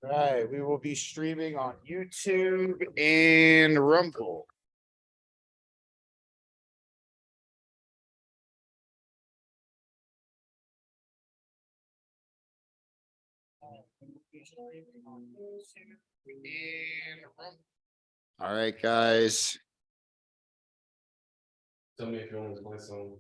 All right, we will be streaming on YouTube and Rumble. All right, guys. Tell me if you want to play some.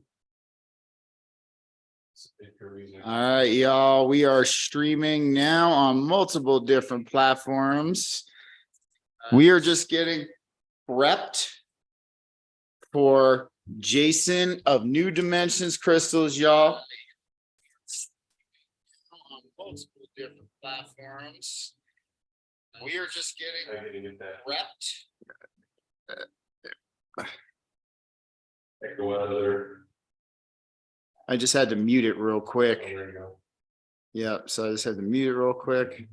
All right, y'all. We are streaming now on multiple different platforms. We are just getting prepped for Jason of New Dimensions Crystals, y'all. On multiple different platforms. We are just getting prepped. Echo out of there. I just had to mute it real Oh, quick. there you go. Yeah, so I just had to mute it real quick.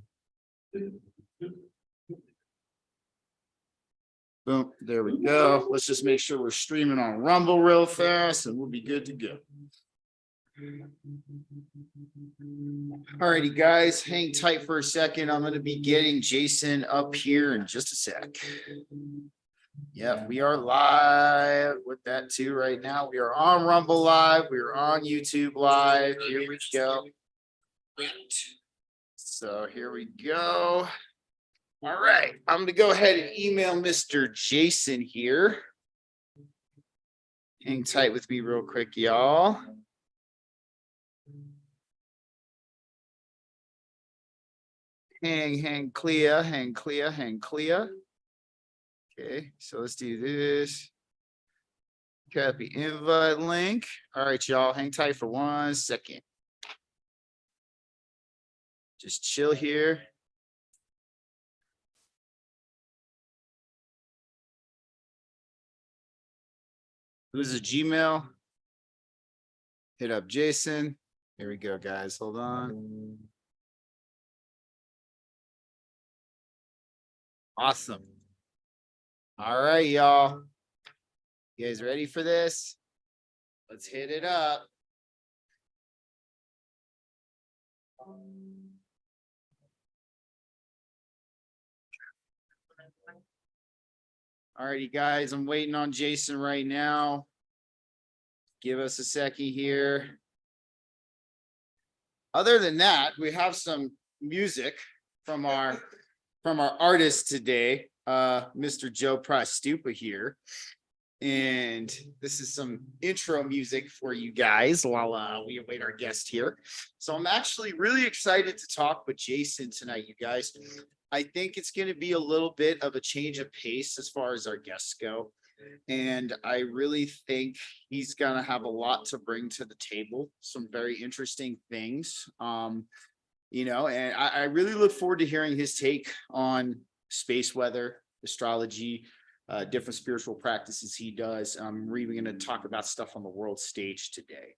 Boom, there we go. Let's just make sure we're streaming on Rumble real fast and we'll be good to go. All righty, guys, hang tight for a second. I'm going to be getting Jason up here in just a sec. Yeah, we are live with that too right now. We are on Rumble Live. We are on YouTube Live. Here we go. So here we go. All right, I'm going to go ahead and email Mr. Jason here. Hang tight with me real quick, y'all. Hang clear. Okay, so let's do this. Copy invite link. All right, y'all, hang tight for 1 second. Just chill here. Who's a Gmail? Hit up Jason. Here we go, guys. Hold on. Awesome. All right, y'all. You guys ready for this? Let's hit it up. All righty, guys. I'm waiting on Jason right now. Give us a second here. Other than that, we have some music from our artist today, Mr. Joe Prastupa here. And this is some intro music for you guys while we await our guest here. So I'm actually really excited to talk with Jason tonight, you guys. I think it's going to be a little bit of a change of pace as far as our guests go. And I really think he's going to have a lot to bring to the table, some very interesting things. You know, and I really look forward to hearing his take on space weather, astrology, different spiritual practices he does. We're even going to talk about stuff on the world stage today.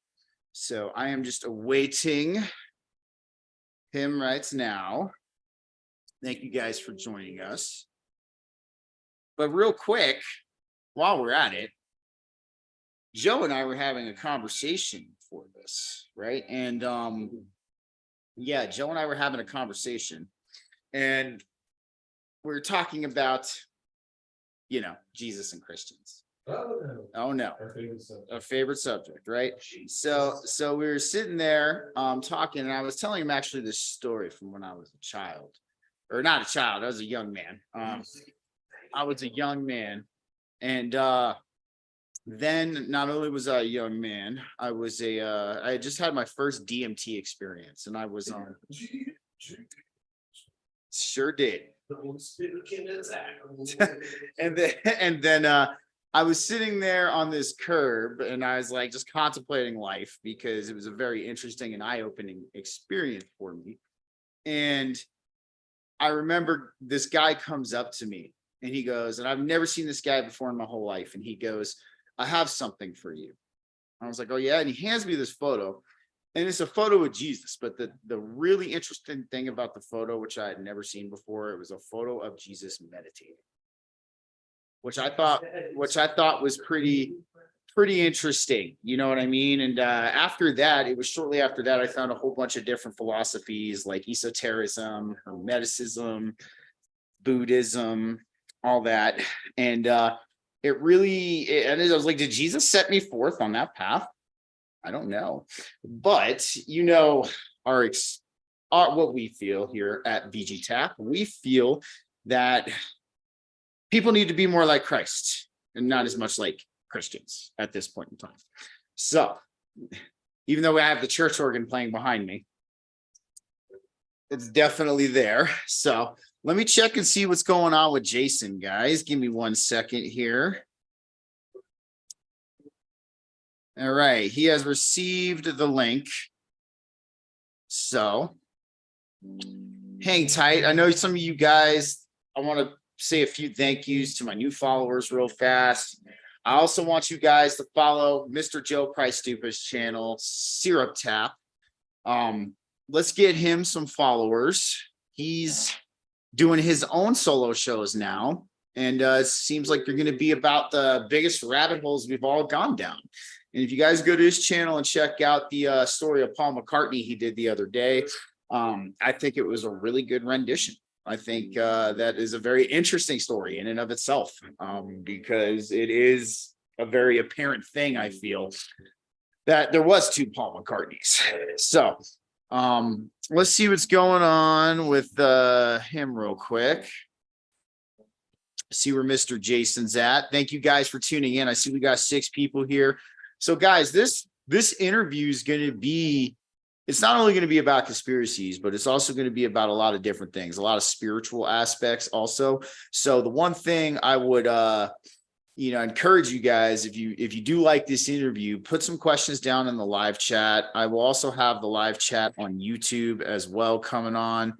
So I am just awaiting him right now. Thank you guys for joining us. But real quick, while we're at it, Joe and I were having a conversation for this, right? And yeah, Joe and I were having a conversation and we were talking about, you know, Jesus and Christians. Oh no. Our favorite subject, right? So we were sitting there talking, and I was telling him actually this story from when I was a child. Or not a child, I was a young man. I was a young man. And then not only was I a young man, I was I just had my first DMT experience, and I was on. Sure did. and then I was sitting there on this curb, and I was like just contemplating life because it was a very interesting and eye-opening experience for me. And I remember this guy comes up to me and he goes, and I've never seen this guy before in my whole life. And he goes, I have something for you. I was like, oh yeah. And he hands me this photo, and it's a photo of Jesus. But the really interesting thing about the photo, which I had never seen before, it was a photo of Jesus meditating, which I thought was pretty pretty interesting. You know what I mean? And after that, it was shortly after that, I found a whole bunch of different philosophies like esotericism, hermeticism, Buddhism, all that. And and I was like, did Jesus set me forth on that path? I don't know. But our what we feel here at VG Tap, we feel that people need to be more like Christ and not as much like Christians at this point in time. So even though I have the church organ playing behind me, it's definitely there. So let me check and see what's going on with Jason, guys. Give me 1 second here. All right, he has received the link. So hang tight. I know some of you guys, I want to say a few thank yous to my new followers real fast. I also want you guys to follow Mr. Joe Price Stupa's channel, Syrup Tap. Let's get him some followers. He's doing his own solo shows now. And it seems like they're going to be about the biggest rabbit holes we've all gone down. And if you guys go to his channel and check out the story of Paul McCartney he did the other day, I think it was a really good rendition. I think that is a very interesting story in and of itself, because it is a very apparent thing, I feel, that there was two Paul McCartneys. So let's see what's going on with him real quick. See where Mr. Jason's at. Thank you guys for tuning in. I see we got 6 people here. So guys, this interview is going to be, it's not only going to be about conspiracies, but it's also going to be about a lot of different things, a lot of spiritual aspects also. So the one thing I would encourage you guys, if you do like this interview, put some questions down in the live chat. I will also have the live chat on YouTube as well coming on.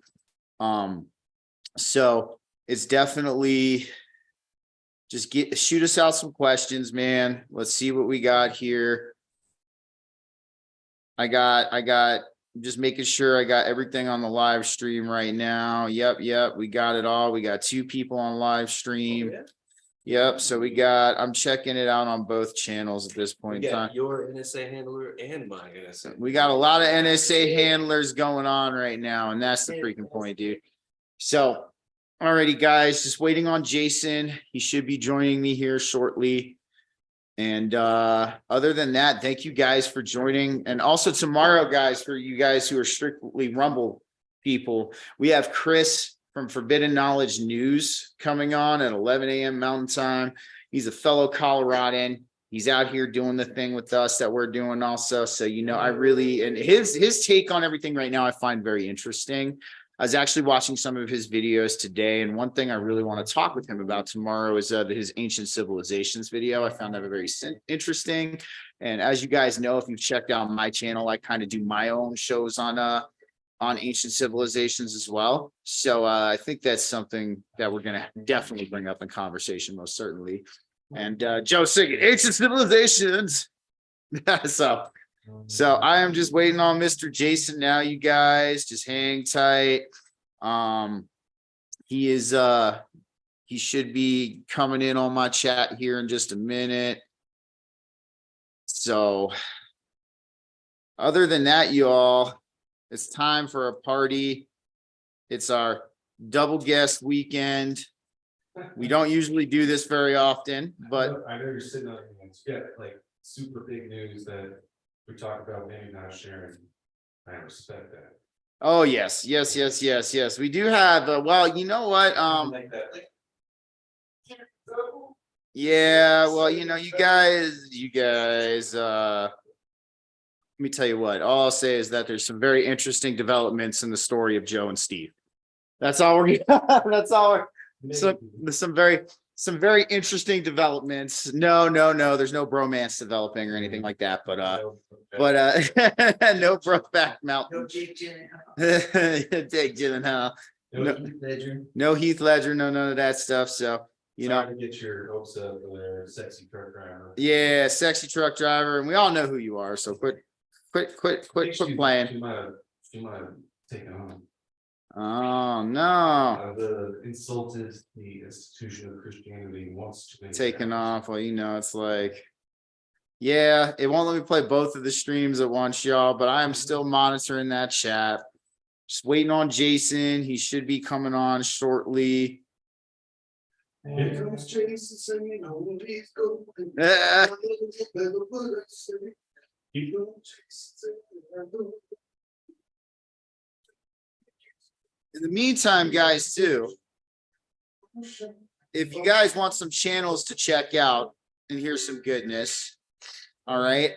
So it's definitely just shoot us out some questions, man. Let's see what we got here. I got just making sure I got everything on the live stream right now. Yep. We got it all. We got 2 people on live stream. Yep. So I'm checking it out on both channels at this point in time. Your NSA handler and my NSA. We got a lot of NSA handlers going on right now, and that's the freaking point, dude. So, alrighty, guys, just waiting on Jason. He should be joining me here shortly. And other than that, thank you guys for joining. And also tomorrow, guys, for you guys who are strictly Rumble people, we have Chris from Forbidden Knowledge News coming on at 11 a.m. Mountain Time. He's a fellow Coloradan. He's out here doing the thing with us that we're doing also. So, I really, and his take on everything right now, I find very interesting. I was actually watching some of his videos today, and one thing I really want to talk with him about tomorrow is his Ancient Civilizations video. I found that very interesting. And as you guys know, if you've checked out my channel, I kind of do my own shows on ancient civilizations as well. So I think that's something that we're going to definitely bring up in conversation, most certainly. And Joe singing Ancient Civilizations. So I am just waiting on Mr. Jason now, you guys. Just hang tight. He should be coming in on my chat here in just a minute. So other than that, y'all, it's time for a party. It's our double guest weekend. We don't usually do this very often, but I know you're sitting on you got like super big news that we talk about maybe not sharing. I respect that. oh yes. We do have well, you know what? Yeah, well, you guys, let me tell you what, all I'll say is that there's some very interesting developments in the story of Joe and Steve. That's all we're that's all we're some very interesting developments. No, there's no bromance developing or anything like that, but no Brokeback Mountain. Jake Gyllenhaal. No Heath Ledger, no none of that stuff. So to get your hopes up for their sexy truck driver. Yeah, sexy truck driver, and we all know who you are. So quit playing. She might have taken on. Oh no! The insulted the institution of Christianity wants to Taken off. Well, it's like Yeah, it won't let me play both of the streams at once, y'all, but I am still monitoring that chat. Just waiting on Jason. He should be coming on shortly. Here comes Jason singing, oh, he's going. Ah. In the meantime, guys, too, if you guys want some channels to check out and hear some goodness, all right,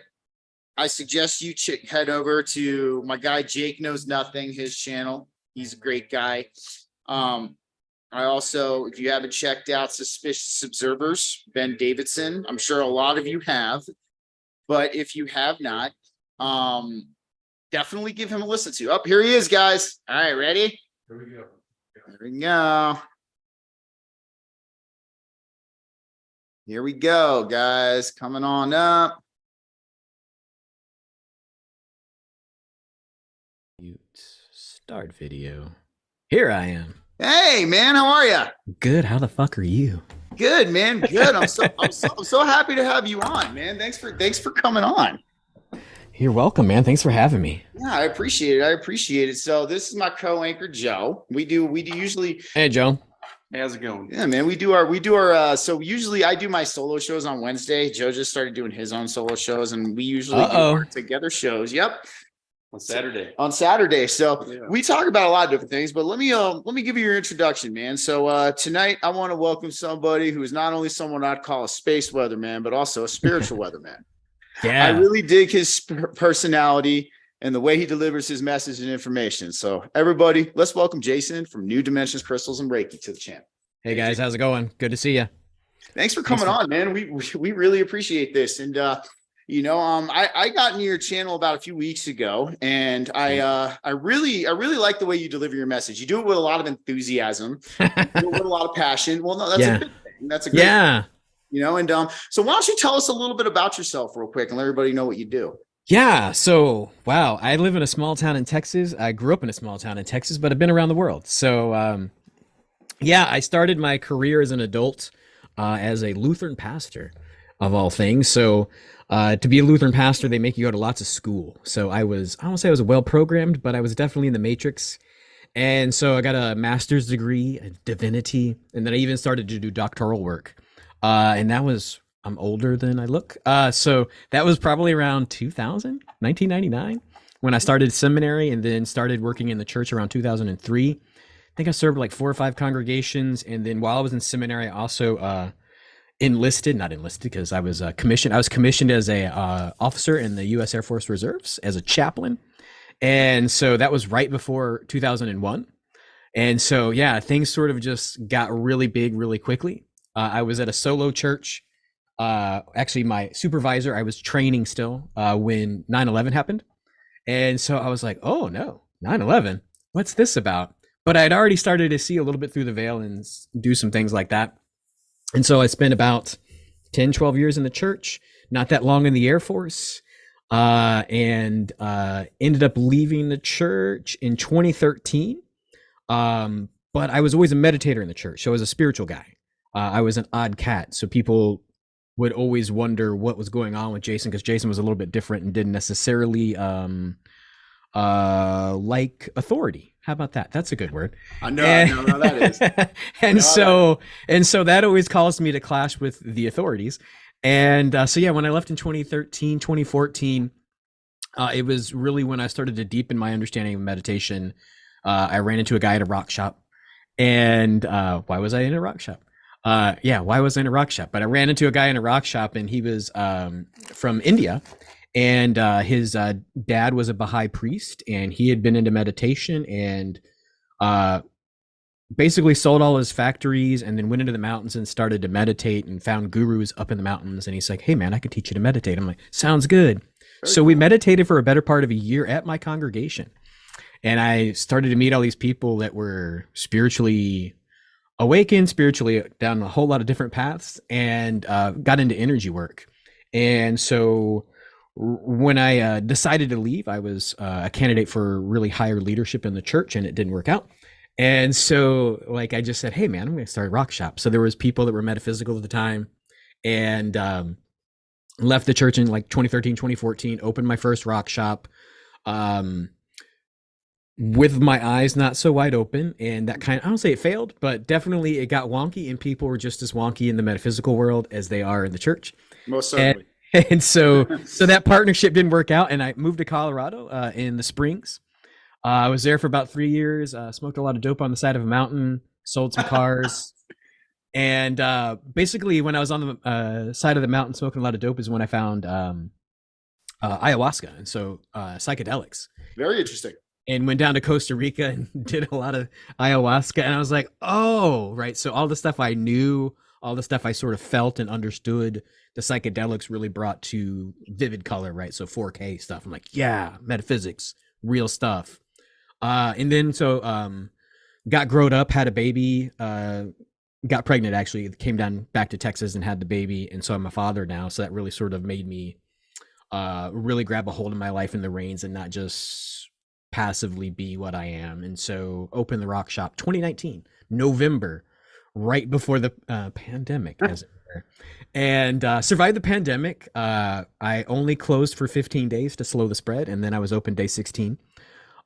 I suggest you head over to my guy Jake Knows Nothing, his channel. He's a great guy. I also, if you haven't checked out Suspicious Observers, Ben Davidson, I'm sure a lot of you have, but if you have not, definitely give him a listen to. Up here he is, guys. All right, ready? Here we go. Here we go. Here we go, guys. Coming on up. Start video. Here I am. Hey, man, how are you? Good. How the fuck are you? Good, man. Good. I'm so happy to have you on, man. Thanks for coming on. You're welcome, man. Thanks for having me. Yeah, I appreciate it. So this is my co-anchor Joe. We do usually. Hey, Joe. Hey, how's it going? Yeah, man. We do our. So usually I do my solo shows on Wednesday. Joe just started doing his own solo shows, and we usually do our together shows. Yep. On Saturday. So Yeah. we talk about a lot of different things, but let me give you your introduction, man. So tonight I want to welcome somebody who is not only someone I'd call a space weatherman, but also a spiritual weatherman. Yeah. I really dig his personality and the way he delivers his message and information. So everybody, let's welcome Jason from New Dimensions Crystals and Reiki to the channel. Hey guys, how's it going? Good to see you. Thanks for coming on, man. We really appreciate this. And I got into your channel about a few weeks ago, and I really like the way you deliver your message. You do it with a lot of enthusiasm, you do it with a lot of passion. Well, no, that's a good thing. That's a good thing. So why don't you tell us a little bit about yourself real quick and let everybody know what you do? Yeah. So, wow. I live in a small town in Texas. I grew up in a small town in Texas, but I've been around the world. So, I started my career as an adult as a Lutheran pastor, of all things. So, to be a Lutheran pastor, they make you go to lots of school. So I won't say I was well programmed, but I was definitely in the matrix. And so I got a master's degree in divinity, and then I even started to do doctoral work. And I'm older than I look. So that was probably around 1999, when I started seminary and then started working in the church around 2003. I think I served like 4 or 5 congregations. And then while I was in seminary, I also, not enlisted because I was commissioned. I was commissioned as a officer in the U.S. Air Force Reserves as a chaplain. And so that was right before 2001. And so, things sort of just got really big really quickly. I was at a solo church. Actually, my supervisor, I was training still when 9/11 happened. And so I was like, oh no, 9/11, what's this about? But I'd already started to see a little bit through the veil and do some things like that. And so I spent about 10, 12 years in the church, not that long in the Air Force, and ended up leaving the church in 2013. But I was always a meditator in the church. So I was a spiritual guy. I was an odd cat. So people would always wonder what was going on with Jason, because Jason was a little bit different and didn't necessarily like authority. How about that? That's a good word. I know that is. And so that always caused me to clash with the authorities. And when I left in 2013, 2014, it was really when I started to deepen my understanding of meditation. I ran into a guy at a rock shop. And why was I in a rock shop? Why was I in a rock shop? But I ran into a guy in a rock shop, and he was from India. And his dad was a Baha'i priest, and he had been into meditation and basically sold all his factories and then went into the mountains and started to meditate and found gurus up in the mountains. And he's like, hey, man, I could teach you to meditate. I'm like, sounds good. So we meditated for a better part of a year at my congregation. And I started to meet all these people that were spiritually awakened, spiritually down a whole lot of different paths, and got into energy work. And so when I decided to leave, I was a candidate for really higher leadership in the church, and it didn't work out. And so I just said, hey man, I'm going to start a rock shop. So there was people that were metaphysical at the time. And Left the church in like 2013, 2014, opened my first rock shop. Um, with my eyes not so wide open, and that kind of, I don't say it failed, but definitely it got wonky, and people were just as wonky in the metaphysical world as they are in the church. Most And certainly. and so that partnership didn't work out, and I moved to Colorado in the Springs. I was there for about 3 years. Smoked a lot of dope on the side of a mountain, sold some cars, and basically, when I was on the side of the mountain smoking a lot of dope, is when I found ayahuasca, and so psychedelics, Very interesting. and went down to Costa Rica and did a lot of ayahuasca. And I was like, oh, right. So all the stuff I knew, all the stuff I sort of felt and understood, the psychedelics really brought to vivid color, right? So 4K stuff. I'm like, yeah, metaphysics, real stuff. And then got growed up, had a baby, got pregnant actually, came down back to Texas and had the baby. And so I'm a father now. So that really sort of made me really grab a hold of my life in the reins and not just passively be what I am. And so opened the rock shop 2019, November, right before the pandemic, as it were, and survived the pandemic. I only closed for 15 days to slow the spread, and then I was open day 16.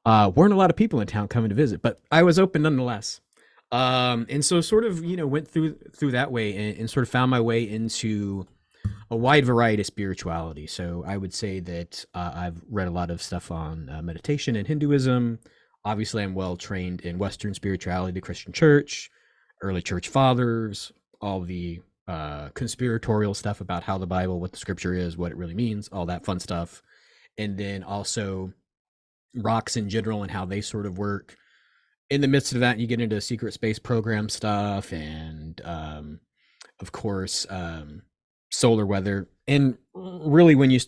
Weren't a lot of people in town coming to visit, but I was open nonetheless. And so sort of, went through that way, and sort of found my way into a wide variety of spirituality. So I would say that I've read a lot of stuff on meditation and Hinduism. Obviously, I'm well trained in Western spirituality, the Christian church, early church fathers, all the conspiratorial stuff about how the Bible, what the scripture is, what it really means, all that fun stuff. And then also rocks in general and how they sort of work. In the midst of that, you get into secret space program stuff and, of course, solar weather. And really, when you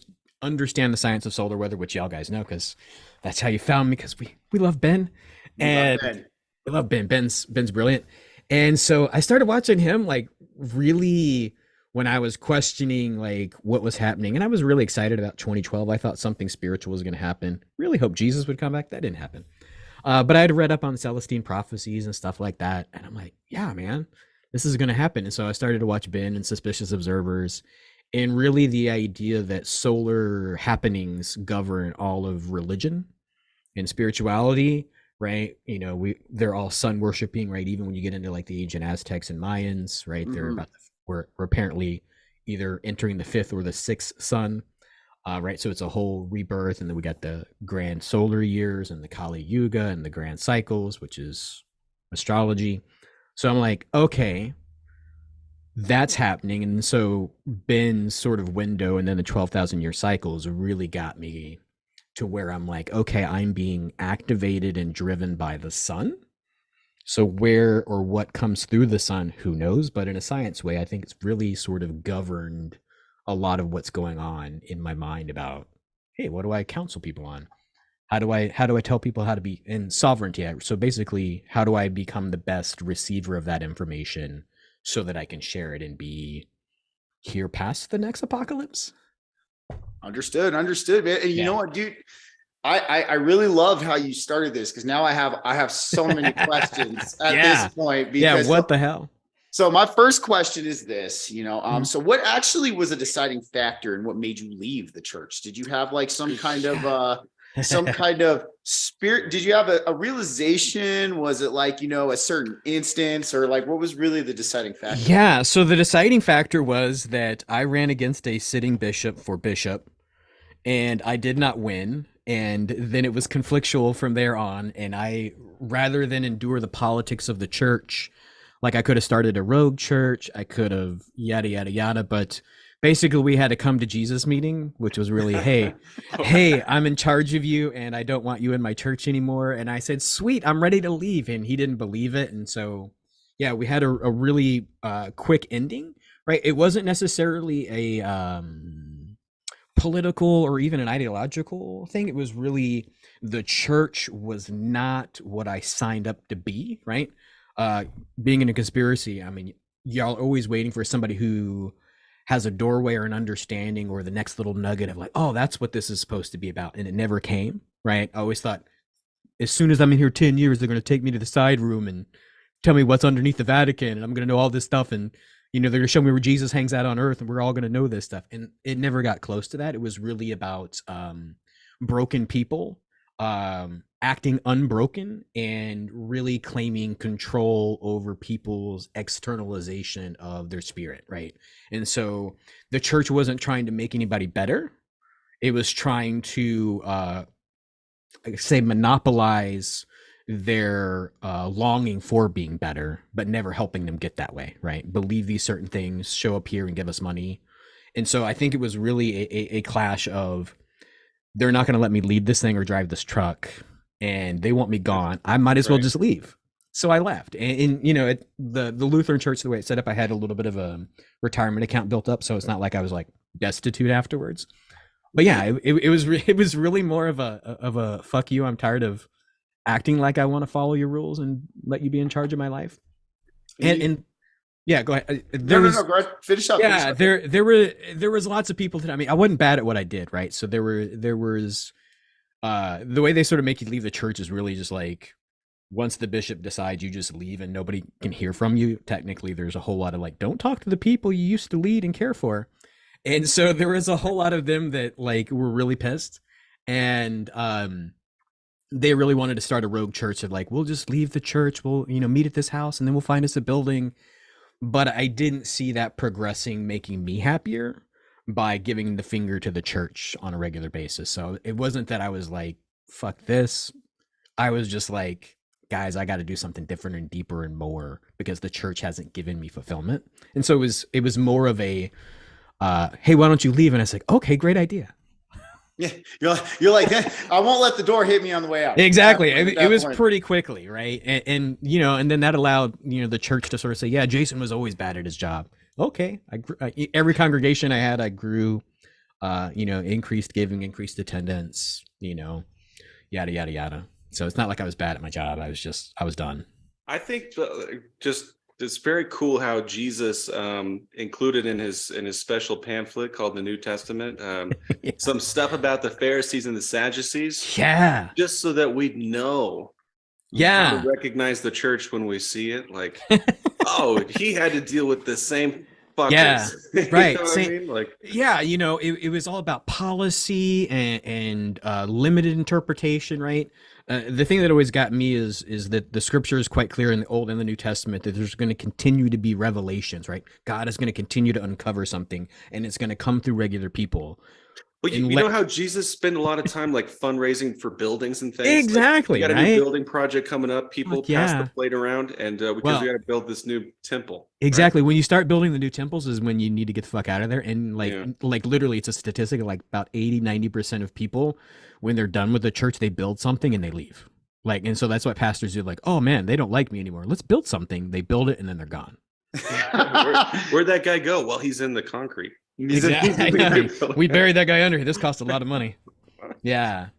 understand the science of solar weather, which y'all guys know, because that's how you found me, because we love Ben. And we love Ben. Ben's brilliant. And so I started watching him like really when I was questioning like what was happening. And I was really excited about 2012. I thought something spiritual was going to happen. Really hope Jesus would come back. That didn't happen. But I had read up on Celestine prophecies and stuff like that. And I'm like, yeah, man, this is going to happen. And so I started to watch Ben and Suspicious Observers, and really the idea that solar happenings govern all of religion and spirituality, right? They're all sun worshiping, right? Even when you get into like the ancient Aztecs and Mayans, right? They're about we're apparently either entering the fifth or the sixth sun. Right, so it's a whole rebirth, and then we got the grand solar years and the Kali Yuga and the grand cycles, which is astrology. So I'm like, okay, that's happening. And so Ben's sort of window and then the 12,000 year cycles really got me to where I'm like, okay, I'm being activated and driven by the sun. So where or what comes through the sun, who knows? But in a science way, I think it's really sort of governed a lot of what's going on in my mind about, hey, what do I counsel people on? How do I tell people how to be in sovereignty? So basically, how do I become the best receiver of that information so that I can share it and be here past the next apocalypse? Understood, man. And you know what, dude? I really love how you started this, because now I have so many questions at this point. Because, what the hell? So my first question is this, so what actually was a deciding factor in what made you leave the church? Did you have like some kind of spirit? Did you have a realization? Was it like, a certain instance, or like what was really the deciding factor? Yeah. So the deciding factor was that I ran against a sitting bishop for bishop, and I did not win. And then it was conflictual from there on. And I, rather than endure the politics of the church, like I could have started a rogue church, I could have yada, yada, yada. But basically we had a come to Jesus meeting, which was really, hey, I'm in charge of you and I don't want you in my church anymore. And I said, sweet, I'm ready to leave. And he didn't believe it. And so, yeah, we had a really quick ending, right? It wasn't necessarily a political or even an ideological thing. It was really, the church was not what I signed up to be, right? Being in a conspiracy, I mean, y'all always waiting for somebody who has a doorway or an understanding or the next little nugget of like, oh, that's what this is supposed to be about. And it never came, right? I always thought, as soon as I'm in here 10 years, they're going to take me to the side room and tell me what's underneath the Vatican, and I'm going to know all this stuff. And they're gonna show me where Jesus hangs out on earth and we're all gonna know this stuff. And it never got close to that. It was really about broken people acting unbroken and really claiming control over people's externalization of their spirit, right? And so the church wasn't trying to make anybody better. It was trying to say monopolize their longing for being better, but never helping them get that way, right? Believe these certain things, show up here and give us money. And so I think it was really a clash of, they're not going to let me lead this thing or drive this truck, and they want me gone. I might as well just leave. So I left. And the Lutheran church, the way it's set up, I had a little bit of a retirement account built up. So it's not like I was like destitute afterwards. But yeah, it was really more of a fuck you. I'm tired of acting like I want to follow your rules and let you be in charge of my life. And yeah, go ahead. No, go ahead. Finish up. Yeah, there was lots of people that, I mean, I wasn't bad at what I did, right? So there was the way they sort of make you leave the church is really just like, once the bishop decides, you just leave and nobody can hear from you. Technically, there's a whole lot of like, don't talk to the people you used to lead and care for. And so there was a whole lot of them that like were really pissed, and they really wanted to start a rogue church of like, we'll just leave the church, we'll meet at this house, and then we'll find us a building. But I didn't see that progressing, making me happier by giving the finger to the church on a regular basis. So it wasn't that I was like, fuck this. I was just like, guys, I got to do something different and deeper and more, because the church hasn't given me fulfillment. And so it was more of a, hey, why don't you leave? And I was like, okay, great idea. Yeah, you're like, I won't let the door hit me on the way out. Exactly. It was pretty quickly, right? And and then that allowed the church to sort of say, yeah, Jason was always bad at his job. Okay, every congregation I had, I grew, increased giving, increased attendance, yada yada yada. So it's not like I was bad at my job. I was done. I think just it's very cool how Jesus included in his special pamphlet called the New Testament Yeah. some stuff about the Pharisees and the Sadducees. Yeah. Just so that we know how to recognize the church when we see it. Like, oh, he had to deal with the same fuckers. Yeah, right. You know what I mean? Like, yeah, it was all about policy and limited interpretation, right? The thing that always got me is that the scripture is quite clear in the Old and the New Testament that there's going to continue to be revelations, right? God is going to continue to uncover something, and it's going to come through regular people. well, you know how Jesus spent a lot of time like fundraising for buildings and things. Exactly. Like, we got a right? new building project coming up. People pass the plate around, and because we got to build this new temple. Exactly. Right? When you start building the new temples is when you need to get the fuck out of there. And like literally, it's a statistic of like about 80-90% of people, when they're done with the church, they build something and they leave. Like, and so that's what pastors do. Like, oh man, they don't like me anymore. Let's build something. They build it and then they're gone. Where'd that guy go? Well, he's in the concrete. Exactly. We buried that guy under here. This cost a lot of money. Yeah.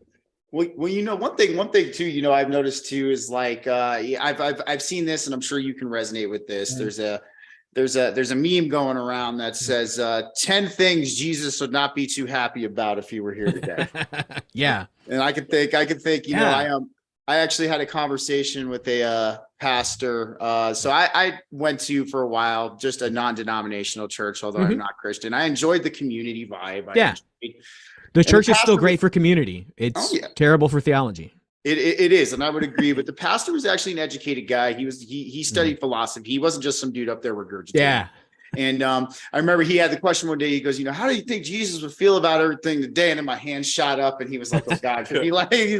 Well, one thing too, I've noticed too is like, I've seen this, and I'm sure you can resonate with this. There's a meme going around that says 10 things Jesus would not be too happy about if he were here today. Yeah. And I could think, I actually had a conversation with a pastor. So I went to, for a while, just a non-denominational church, although I'm not Christian. I enjoyed the community vibe. The church is still great for community. It's terrible for theology. It is, and I would agree. But the pastor was actually an educated guy. He studied philosophy. He wasn't just some dude up there regurgitating. Yeah. And I remember he had the question one day. He goes, how do you think Jesus would feel about everything today? And then my hand shot up, and he was like, "Oh God!" He's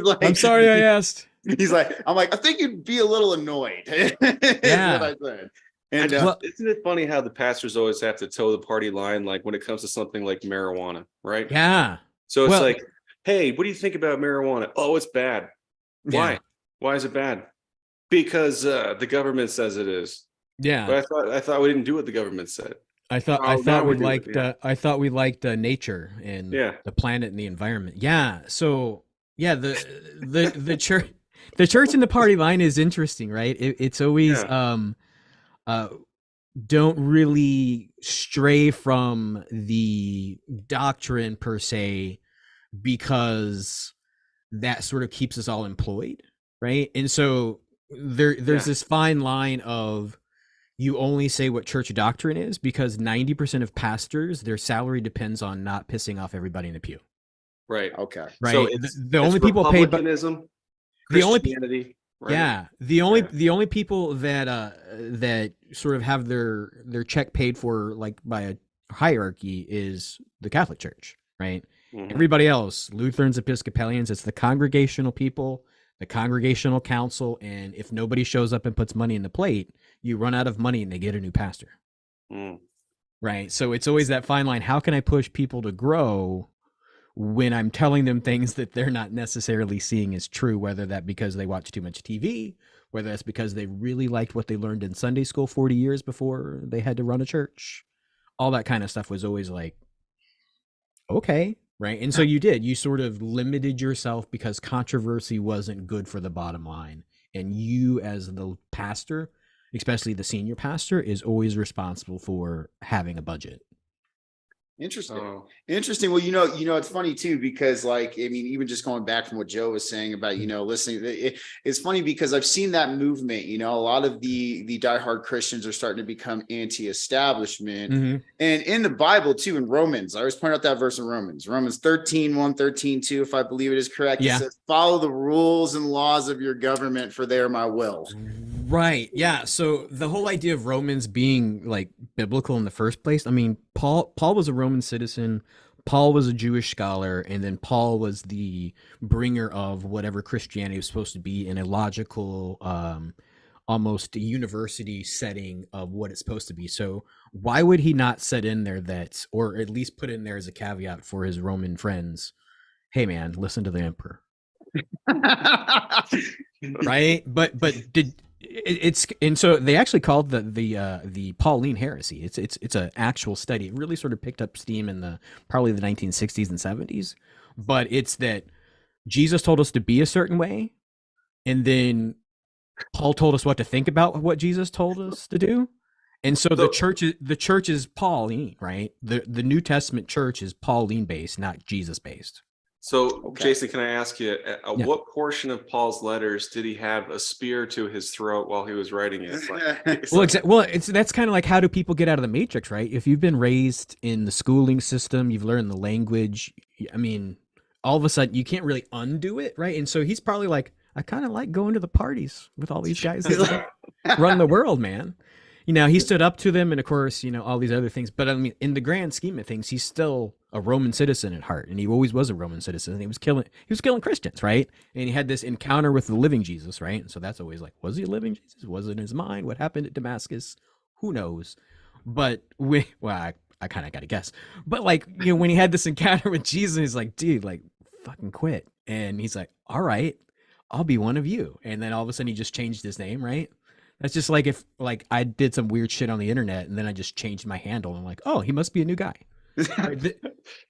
like, "I'm sorry, I asked." He's like, "I'm like, I think you'd be a little annoyed." Yeah. What I said. And isn't it funny how the pastors always have to toe the party line, like when it comes to something like marijuana, right? Yeah. So it's like, hey, what do you think about marijuana? Oh, it's bad. Why? Yeah. Why is it bad? Because the government says it is. Yeah. But I thought we didn't do what the government said. I thought we liked nature and the planet and the environment. Yeah. So yeah, the church and the party line is interesting, right? It's always don't really stray from the doctrine per se, because that sort of keeps us all employed, right? And so there's this fine line of, you only say what church doctrine is, because 90% of pastors, their salary depends on not pissing off everybody in the pew. Right. Okay. So Right. it's The only people paid, but republicanism, the only Christianity, right? yeah, the only people that that sort of have their check paid for like by a hierarchy is the Catholic Church, right? Mhm. Everybody else, Lutherans, Episcopalians, it's the congregational people, the congregational council, and if nobody shows up and puts money in the plate, you run out of money and they get a new pastor. Mm. Right? So it's always that fine line. How can I push people to grow when I'm telling them things that they're not necessarily seeing as true, whether that because they watch too much TV, whether that's because they really liked what they learned in Sunday school 40 years before they had to run a church. All that kind of stuff was always like, okay, right? And so you sort of limited yourself because controversy wasn't good for the bottom line. And you as the pastor, especially the senior pastor, is always responsible for having a budget. Interesting. Oh. Interesting. Well, it's funny too, because like, I mean, even just going back from what Joe was saying about, listening, it's funny because I've seen that movement, a lot of the diehard Christians are starting to become anti-establishment. Mm-hmm. And in the Bible too, in Romans, I always point out that verse in Romans 13, 1, 13, 2, if I believe it is correct. Yeah. It says, follow the rules and laws of your government, for they are my will. Right. Yeah. So the whole idea of Romans being like biblical in the first place, I mean, Paul was a Roman citizen. Paul was a Jewish scholar, and then Paul was the bringer of whatever Christianity was supposed to be in a logical, almost a university setting of what it's supposed to be. So why would he not set in there that, or at least put in there as a caveat for his Roman friends, hey man, listen to the emperor. Right. But it's and so they actually called the Pauline heresy. It's an actual study. It really sort of picked up steam in probably the 1960s and 70s. But it's that Jesus told us to be a certain way, and then Paul told us what to think about what Jesus told us to do. And so the church is Pauline, right? The New Testament church is Pauline based, not Jesus based. So, Okay. Jason, can I ask you, Yeah. what portion of Paul's letters did he have a spear to his throat while he was writing it? Like, That's kind of like, how do people get out of the matrix, right? If you've been raised in the schooling system, you've learned the language. I mean, all of a sudden you can't really undo it, right? And so he's probably like, I kind of like going to the parties with all these guys that run the world, man. He stood up to them, and of course, all these other things. But I mean, in the grand scheme of things, he's still a Roman citizen at heart, and he always was a Roman citizen. And he was killing Christians, right? And he had this encounter with the living Jesus, right? And so that's always like, was he a living Jesus? Was it in his mind? What happened at Damascus? Who knows? But I kind of got to guess. But like, when he had this encounter with Jesus, he's like, dude, like, fucking quit. And he's like, all right, I'll be one of you. And then all of a sudden he just changed his name, right? That's just like if like I did some weird shit on the internet and then I just changed my handle. I'm like, oh, he must be a new guy.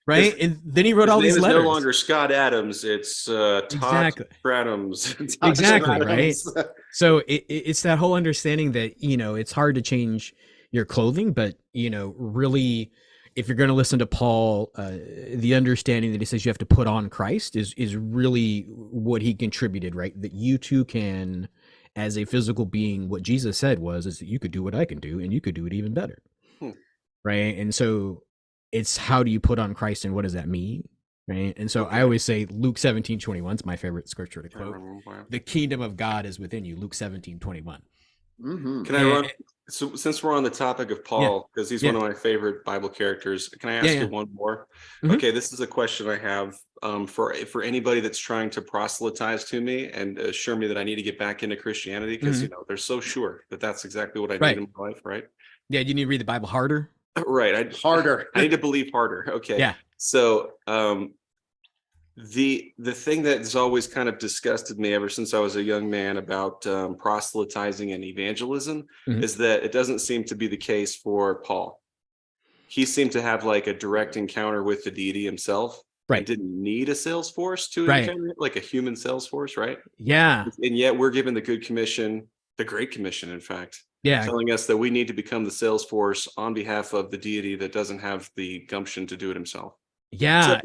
Right? And then he wrote all these letters. It's no longer Scott Adams. It's Todd Adams. Exactly, right? So it's that whole understanding that, it's hard to change your clothing, but, really, if you're going to listen to Paul, the understanding that he says you have to put on Christ is really what he contributed, right? That you too can, as a physical being, what Jesus said is that you could do what I can do, and you could do it even better. Right? And so it's, how do you put on Christ, and what does that mean? Right? And so I always say Luke 17:21 is my favorite scripture to quote. The kingdom of God is within you, Luke 17:21. Mm-hmm. Can I run? So since we're on the topic of Paul, because he's one of my favorite Bible characters, can I ask you one more? Mm-hmm. Okay, this is a question I have for anybody that's trying to proselytize to me and assure me that I need to get back into Christianity, because they're so sure that that's exactly what I need in my life, right? Yeah, you need to read the Bible harder. Right, harder. I need to believe harder. Okay. Yeah. So the thing that's always kind of disgusted me ever since I was a young man about proselytizing and evangelism is that it doesn't seem to be the case for Paul. He seemed to have like a direct encounter with the deity himself. Right. And didn't need a sales force to encounter it, like a human sales force, right? Yeah. And yet we're given the Good Commission, the Great Commission, in fact. Yeah. Telling us that we need to become the sales force on behalf of the deity that doesn't have the gumption to do it himself. Yeah.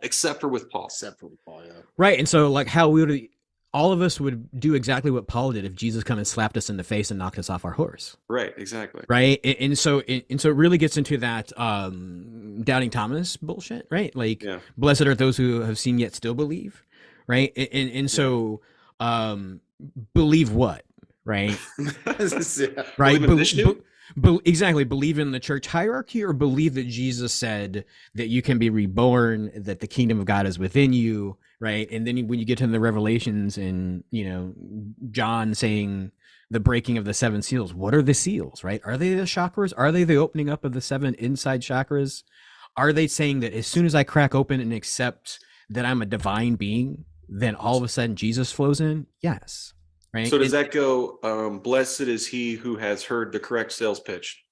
Except for with Paul. Yeah. Right. And so like how would all of us would do exactly what Paul did if Jesus come and slapped us in the face and knocked us off our horse. Right, exactly. Right. And so it really gets into that doubting Thomas bullshit, right? Like, Yeah. blessed are those who have seen yet still believe, right? And so believe what, right? Right. Believe in Vishnu? Exactly. Believe in the church hierarchy, or believe that Jesus said that you can be reborn, that the kingdom of God is within you, right? And then when you get to the Revelations and, John saying the breaking of the seven seals, what are the seals, right? Are they the chakras? Are they the opening up of the seven inside chakras? Are they saying that as soon as I crack open and accept that I'm a divine being, then all of a sudden Jesus flows in? Yes. Right. So does that go, blessed is he who has heard the correct sales pitch?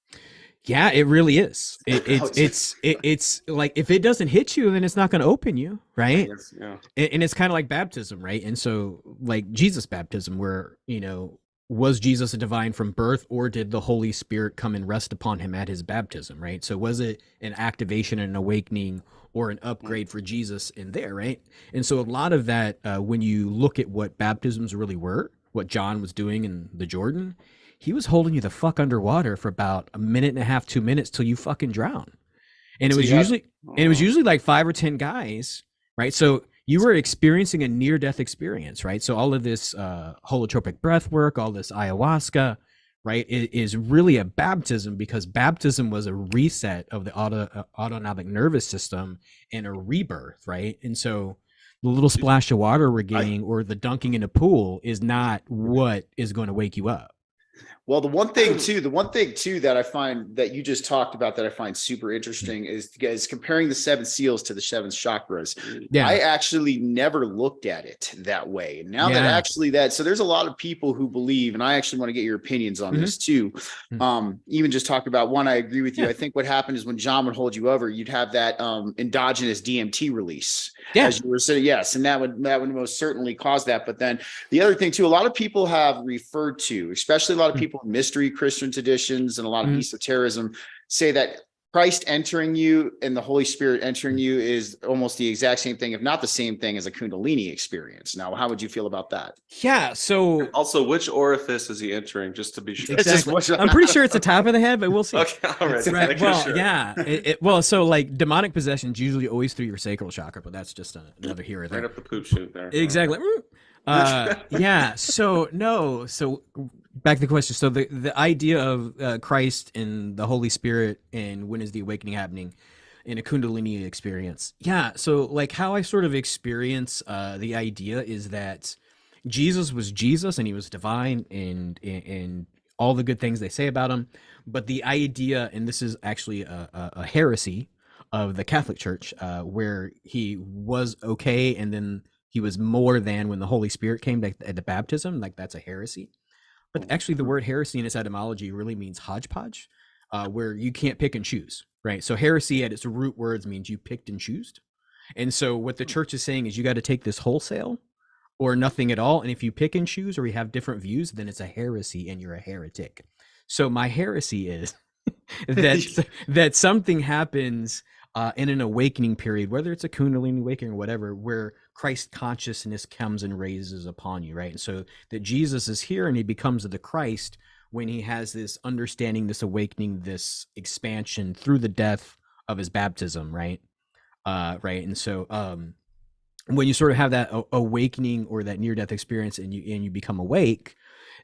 Yeah, it really is. It's like, if it doesn't hit you, then it's not going to open you, right? Yes, yeah. And it's kind of like baptism, right? And so, like Jesus' baptism, where, was Jesus a divine from birth, or did the Holy Spirit come and rest upon him at his baptism, right? So was it an activation and an awakening or an upgrade for Jesus in there, right? And so a lot of that, when you look at what baptisms really were, what John was doing in the Jordan, he was holding you the fuck underwater for about a minute and a half, 2 minutes till you fucking drown. And it was usually like 5 or 10 guys, right? So you were experiencing a near-death experience, right? So all of this holotropic breath work, all this ayahuasca, right, is really a baptism, because baptism was a reset of the autonomic nervous system and a rebirth, right? And so the little splash of water we're getting, or the dunking in a pool, is not what is going to wake you up. Well, the one thing too that I find that you just talked about that I find super interesting is comparing the seven seals to the seven chakras. Yeah. I actually never looked at it that way. Now so there's a lot of people who believe, and I actually want to get your opinions on this too. Even just talk about one, I agree with you. I think what happened is when John would hold you over, you'd have that endogenous DMT release. Yeah. As you were saying, yes. And that would most certainly cause that. But then the other thing too, a lot of people have referred to, especially a lot of people in mystery Christian traditions and a lot of esotericism, say that Christ entering you and the Holy Spirit entering you is almost the exact same thing, if not the same thing, as a Kundalini experience. Now, how would you feel about that? Yeah. So Also, which orifice is he entering, just to be sure? exactly. I'm pretty sure it's the top of the head, but we'll see. Okay, all right. Right. Well, yeah. Well, so like demonic possession's usually always through your sacral chakra, but that's just another here or there. Right up the poop chute there. Exactly. Yeah. So no. So back to the question. So the idea of Christ and the Holy Spirit, and when is the awakening happening in a Kundalini experience? Yeah. So like how I sort of experience the idea is that Jesus was Jesus, and he was divine, and all the good things they say about him. But the idea, and this is actually a heresy of the Catholic Church, where he was okay, and then he was more than when the Holy Spirit came at the baptism. Like, that's a heresy. But actually the word heresy in its etymology really means hodgepodge, where you can't pick and choose, right? So heresy at its root words means you picked and choosed. And so what the church is saying is you got to take this wholesale or nothing at all. And if you pick and choose, or you have different views, then it's a heresy and you're a heretic. So my heresy is that something happens in an awakening period, whether it's a Kundalini awakening or whatever, where Christ consciousness comes and raises upon you, right? And so that Jesus is here and he becomes the Christ when he has this understanding, this awakening, this expansion through the death of his baptism, right? Right. And so when you sort of have that awakening or that near-death experience, and you become awake,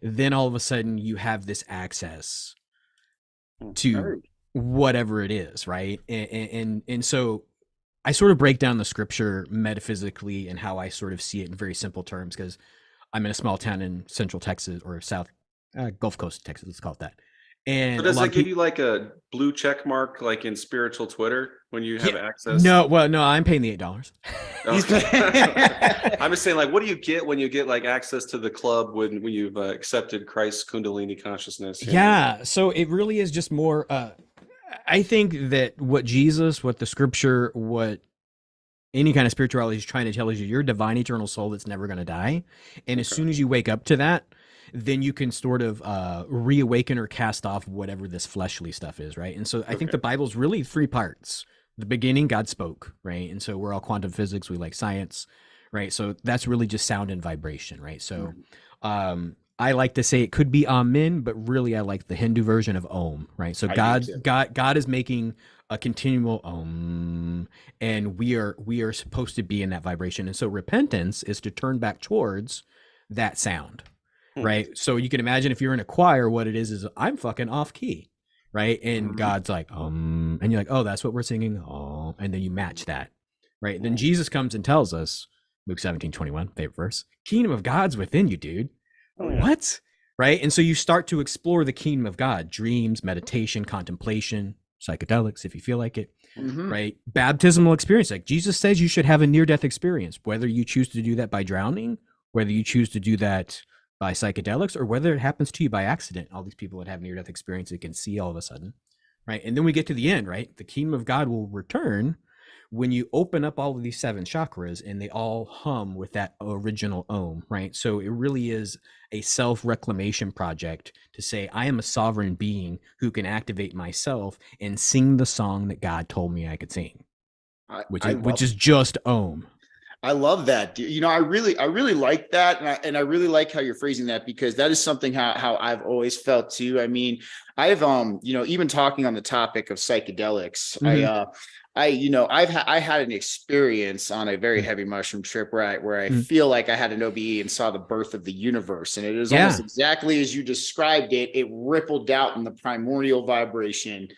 then all of a sudden you have this access to whatever it is, right? And so I sort of break down the scripture metaphysically and how I sort of see it in very simple terms, because I'm in a small town in Central Texas, or South Gulf Coast Texas, let's call it that. And so does that give you like a blue check mark, like in spiritual Twitter, when you have access? No, well, no, I'm paying the $8. Okay. I'm just saying, like, what do you get when you get like access to the club when you've accepted Christ's Kundalini consciousness? Yeah, so it really is just more. I think that what Jesus, what the scripture, what any kind of spirituality is trying to tell you, you're a divine eternal soul that's never going to die. And as soon as you wake up to that, then you can sort of reawaken or cast off whatever this fleshly stuff is, right? And so I think the Bible's really 3 parts. The beginning, God spoke, right? And so we're all quantum physics, we like science, right? So that's really just sound and vibration, right? So I like to say it could be amen, but really I like the Hindu version of om, right? So I do too. God is making a continual om, and we are supposed to be in that vibration. And so repentance is to turn back towards that sound, right? So you can imagine if you're in a choir, what it is I'm fucking off key, right? And God's like, and you're like, oh, that's what we're singing. Oh, and then you match that, right? Then Jesus comes and tells us, Luke 17:21, favorite verse, kingdom of God's within you, dude. What? Right? And so you start to explore the kingdom of God, dreams, meditation, contemplation, psychedelics, if you feel like it, right? Baptismal experience. Like Jesus says, you should have a near-death experience, whether you choose to do that by drowning, whether you choose to do that by psychedelics, or whether it happens to you by accident. All these people that have near-death experiences can see all of a sudden, right? And then we get to the end, right? The kingdom of God will return when you open up all of these 7 chakras and they all hum with that original om, right? So it really is a self-reclamation project to say, I am a sovereign being who can activate myself and sing the song that God told me I could sing, which is just om. I love that. You know, I really like that. And I really like how you're phrasing that, because that is something how I've always felt too. I mean, I've, you know, even talking on the topic of psychedelics, I had an experience on a very heavy mushroom trip where I feel like I had an OBE and saw the birth of the universe. And it is almost exactly as you described it. It rippled out in the primordial vibration.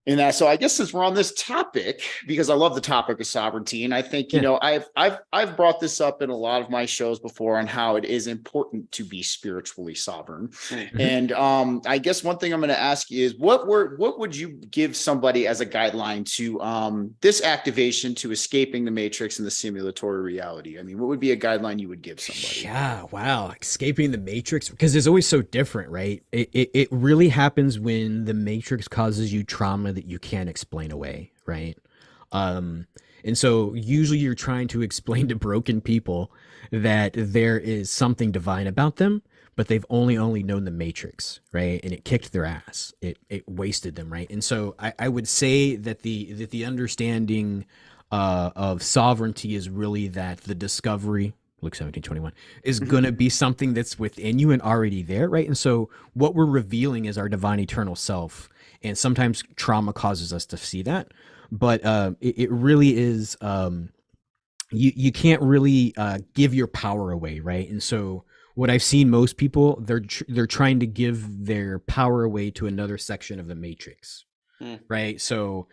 And that, so I guess since we're on this topic, because I love the topic of sovereignty, and I think, you know, I've brought this up in a lot of my shows before on how it is important to be spiritually sovereign. And I guess one thing I'm going to ask you is what would you give somebody as a guideline to this activation to escaping the matrix and the simulatory reality? I mean, what would be a guideline you would give somebody? Yeah, wow, escaping the matrix, because it's always so different, right? It really happens when the matrix causes you trauma that you can't explain away, right? And so usually you're trying to explain to broken people that there is something divine about them, but they've only known the matrix, right? And it kicked their ass. It wasted them, right? And so I would say that the understanding of sovereignty is really that the discovery, Luke 17:21, is going to be something that's within you and already there, right? And so what we're revealing is our divine eternal self. And sometimes trauma causes us to see that. But it really is, you can't really give your power away, right? And so what I've seen most people, they're trying to give their power away to another section of the matrix, right? So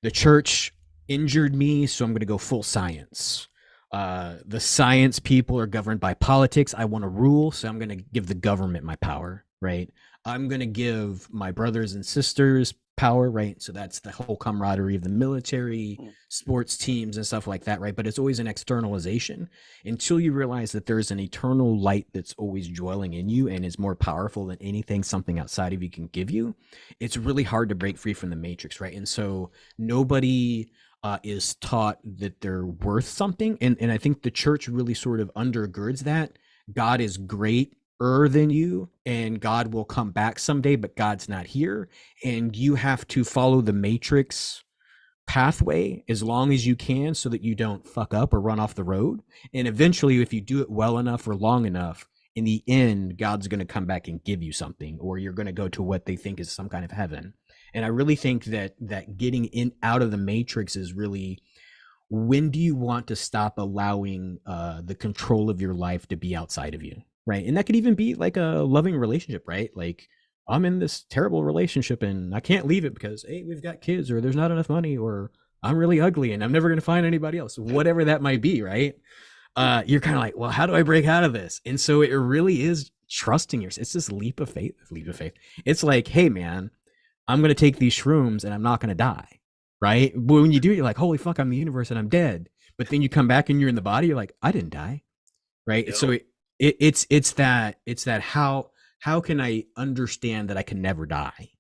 the church injured me, so I'm going to go full science. The science people are governed by politics. I want to rule, so I'm going to give the government my power, right? I'm going to give my brothers and sisters power, right? So that's the whole camaraderie of the military, sports teams and stuff like that, right? But it's always an externalization until you realize that there's an eternal light that's always dwelling in you and is more powerful than anything something outside of you can give you. It's really hard to break free from the matrix, right? And so nobody is taught that they're worth something. And I think the church really sort of undergirds that. God is greater than you, and God will come back someday, but God's not here. And you have to follow the matrix pathway as long as you can so that you don't fuck up or run off the road. And eventually, if you do it well enough or long enough, in the end, God's going to come back and give you something, or you're going to go to what they think is some kind of heaven. And I really think that getting out of the matrix is really, when do you want to stop allowing the control of your life to be outside of you, right? And that could even be like a loving relationship, right? Like, I'm in this terrible relationship and I can't leave it because, hey, we've got kids, or there's not enough money, or I'm really ugly and I'm never going to find anybody else, whatever that might be, right? You're kind of like, well, how do I break out of this? And so it really is trusting yourself. It's this leap of faith. It's like, hey, man, I'm going to take these shrooms and I'm not going to die, right? But when you do it, you're like, holy fuck, I'm the universe and I'm dead. But then you come back and you're in the body, you're like, I didn't die, right? Yep. So it's that how can I understand that I can never die?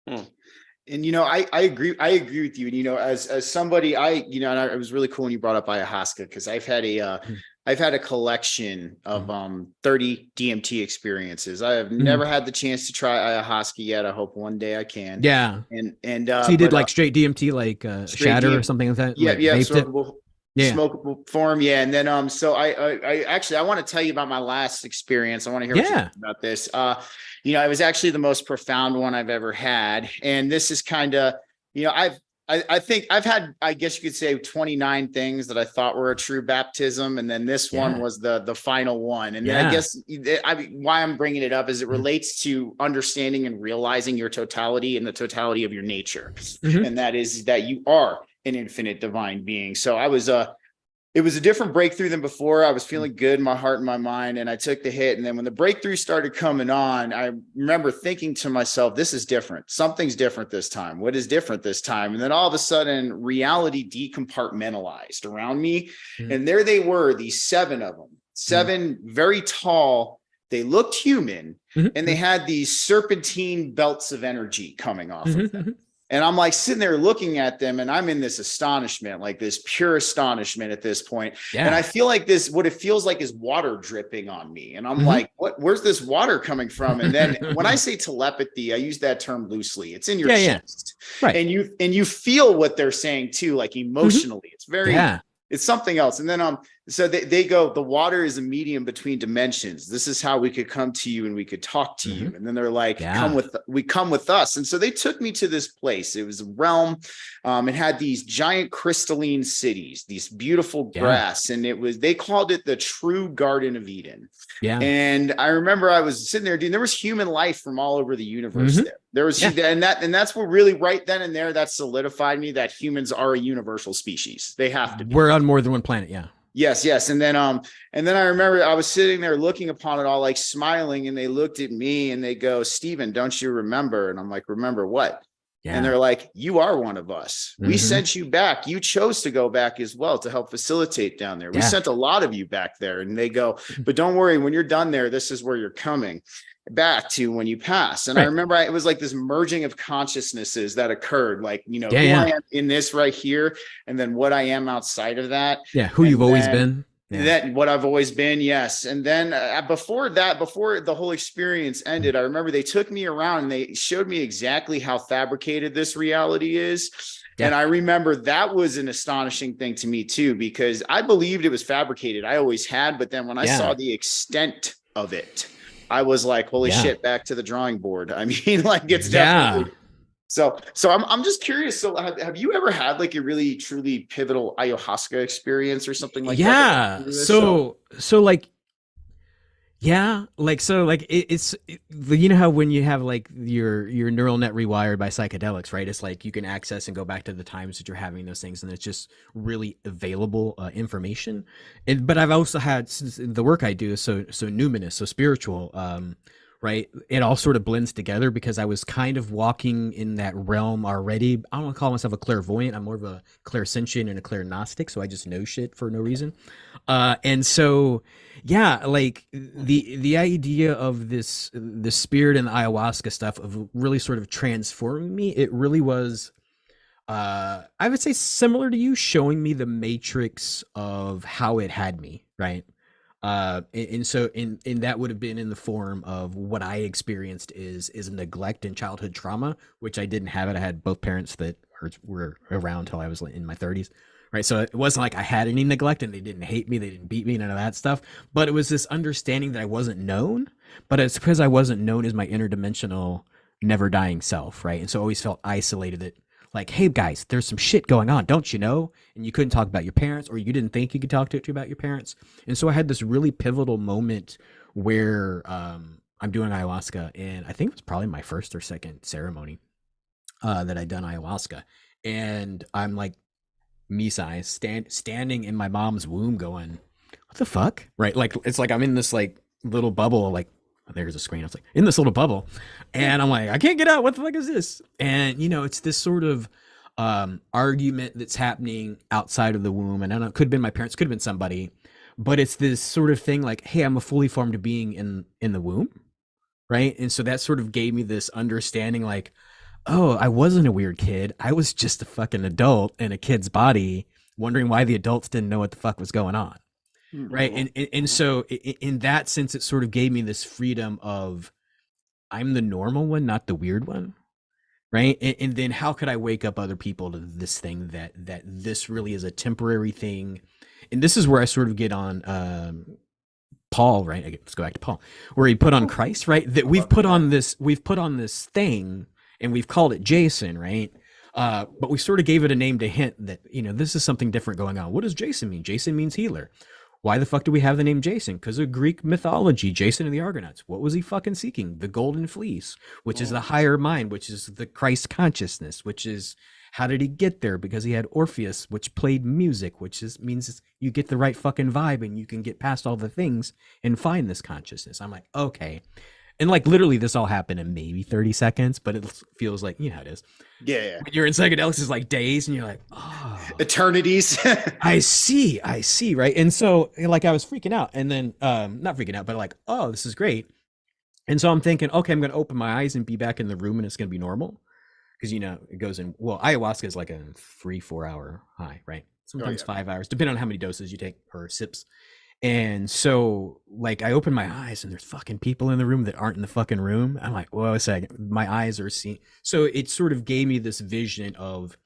And, you know, I agree with you. And, you know, as somebody, and it was really cool when you brought up ayahuasca, because I've had a collection of 30 DMT experiences. I have never had the chance to try ayahuasca yet. I hope one day I can. Yeah. And so you did like straight DMT, like straight shatter DMT, or something like that? Yeah. Like Yeah. So, Yeah. smokable form. Yeah. And then, so I actually, I want to tell you about my last experience. I want to hear what you Yeah. think about this. It was actually the most profound one I've ever had. And this is kind of, I think I've had, I guess you could say 29 things that I thought were a true baptism. And then this one was the final one. And then I guess why I'm bringing it up is it relates to understanding and realizing your totality and the totality of your nature. And that is that you are an infinite divine being. So it was a different breakthrough than before. I was feeling good in my heart and my mind, and I took the hit. And then when the breakthrough started coming on, I remember thinking to myself, this is different. Something's different this time. What is different this time? And then all of a sudden, reality decompartmentalized around me. And there they were, these 7 of them, 7 very tall. They looked human, and they had these serpentine belts of energy coming off of them. And I'm like sitting there looking at them, and I'm in this astonishment, like this pure astonishment at this point. And I feel like what it feels like is water dripping on me. And I'm like, where's this water coming from? And then when I say telepathy, I use that term loosely. It's in your chest. Right. And you feel what they're saying too, like emotionally. It's very, it's something else. And then, so they go, the water is a medium between dimensions. This is how we could come to you and we could talk to you. And then they're like, come with us. And so they took me to this place. It was a realm. It had these giant crystalline cities, these beautiful grass. And they called it the true Garden of Eden. And I remember I was sitting there, dude, there was human life from all over the universe there. There was, and that's what really right then and there, that solidified me that humans are a universal species. They have to be. We're on more than one planet. Yeah. Yes. And then I remember I was sitting there looking upon it all, like smiling, and they looked at me and they go, Stephen, don't you remember? And I'm like, remember what? And they're like, you are one of us. We sent you back. You chose to go back as well to help facilitate down there. We sent a lot of you back there. And they go, but don't worry, when you're done there, this is where you're coming back to when you pass. And I remember it was like this merging of consciousnesses that occurred, like, who I am in this right here, and then what I am outside of that. Who you've always been. That what I've always been. Yes. And then before the whole experience ended, I remember they took me around and they showed me exactly how fabricated this reality is. And I remember that was an astonishing thing to me too, because I believed it was fabricated. I always had, but then when I saw the extent of it, I was like, holy shit, back to the drawing board. I mean, like it's definitely. So I'm just curious. So have you ever had like a really truly pivotal ayahuasca experience or something like that? It's you know how when you have like your neural net rewired by psychedelics, right? It's like you can access and go back to the times that you're having those things, and it's just really available information. But I've also had, since the work I do is so numinous, so spiritual, right? It all sort of blends together because I was kind of walking in that realm already. I don't want to call myself a clairvoyant. I'm more of a clairsentient and a clairgnostic, so I just know shit for no reason. And so, like the idea of the spirit and the ayahuasca stuff of really sort of transforming me, it really was, I would say similar to you, showing me the matrix of how it had me, right? And so that would have been in the form of what I experienced is neglect and childhood trauma, which I didn't have it. I had both parents that were around till I was in my 30s. Right. So it wasn't like I had any neglect and they didn't hate me. They didn't beat me, none of that stuff. But it was this understanding that I wasn't known, but it's because I wasn't known as my interdimensional, never dying self. Right. And so I always felt isolated, that like, hey guys, there's some shit going on, don't you know? And you couldn't talk about your parents, or you didn't think you could talk to about your parents. And so I had this really pivotal moment where I'm doing ayahuasca, and I think it was probably my first or second ceremony that I'd done ayahuasca. And I'm like, me-size, standing in my mom's womb going, what the fuck? Right? Like, it's like I'm in this like little bubble, like, oh, there's a screen. I was like, in this little bubble. And I'm like, I can't get out. What the fuck is this? And, it's this sort of argument that's happening outside of the womb. And I don't know, it could have been my parents, could have been somebody, but it's this sort of thing like, hey, I'm a fully formed being in the womb. Right? And so that sort of gave me this understanding like, oh, I wasn't a weird kid. I was just a fucking adult in a kid's body, wondering why the adults didn't know what the fuck was going on. Right. And so in that sense, it sort of gave me this freedom of, I'm the normal one, not the weird one. right? And then how could I wake up other people to this thing that this really is a temporary thing? And this is where I sort of get on Paul, right? Let's go back to Paul, where he put on Christ, right? That we've put on this thing, and we've called it Jason, right? But we sort of gave it a name to hint that, this is something different going on. What does Jason mean? Jason means healer. Why the fuck do we have the name Jason? Because of Greek mythology, Jason and the Argonauts. What was he fucking seeking? The golden fleece, which is the higher mind, which is the Christ consciousness, which is how did he get there? Because he had Orpheus, which played music, which means you get the right fucking vibe and you can get past all the things and find this consciousness. I'm like, okay. And like literally this all happened in maybe 30 seconds, but it feels like, how it is. Yeah. When you're in psychedelics, it's like days and you're like, oh. Eternities. I see, right? And so like I was freaking out and then not freaking out, but like, oh, this is great. And so I'm thinking, okay, I'm going to open my eyes and be back in the room and it's going to be normal. Because, it goes in, well, ayahuasca is like a 3-4 hour high, right? Sometimes 5 hours, depending on how many doses you take or sips. And so like I open my eyes and there's fucking people in the room that aren't in the fucking room. I'm like, whoa, a second, my eyes are seeing. So it sort of gave me this vision of,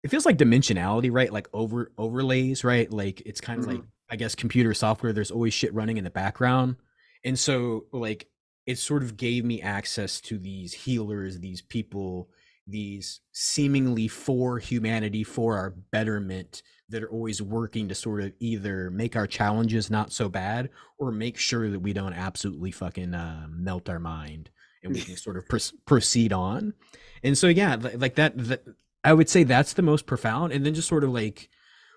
it feels like dimensionality, right? Like overlays, right? Like it's kind of like, I guess, computer software. There's always shit running in the background. And so like, it sort of gave me access to these healers, these people, these seemingly for humanity, for our betterment, that are always working to sort of either make our challenges not so bad or make sure that we don't absolutely fucking melt our mind and we can sort of proceed on. And so, yeah, like that, I would say that's the most profound. And then just sort of like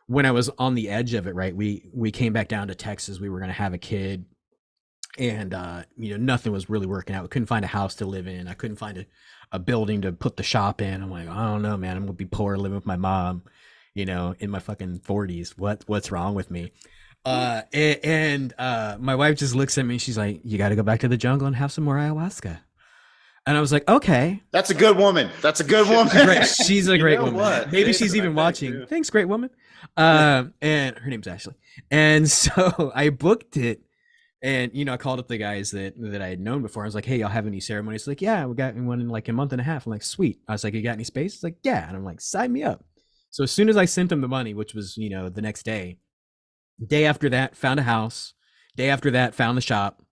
when I was on the edge of it, right, we came back down to Texas, we were going to have a kid. And, nothing was really working out. We couldn't find a house to live in. I couldn't find a building to put the shop in. I'm like, I don't know, man. I'm going to be poor living with my mom, in my fucking 40s. What's wrong with me? And my wife just looks at me. She's like, you got to go back to the jungle and have some more ayahuasca. And I was like, okay. That's a good woman. That's a good woman. She's a great woman. What? Maybe she's even watching. Thanks, great woman. And her name's Ashley. And so I booked it. And, I called up the guys that I had known before. I was like, hey, y'all have any ceremonies? Like, yeah, we got one in like a month and a half. I'm like, sweet. I was like, you got any space? It's like, yeah. And I'm like, sign me up. So as soon as I sent them the money, which was, the next day after that, found a house. Day after that, found the shop.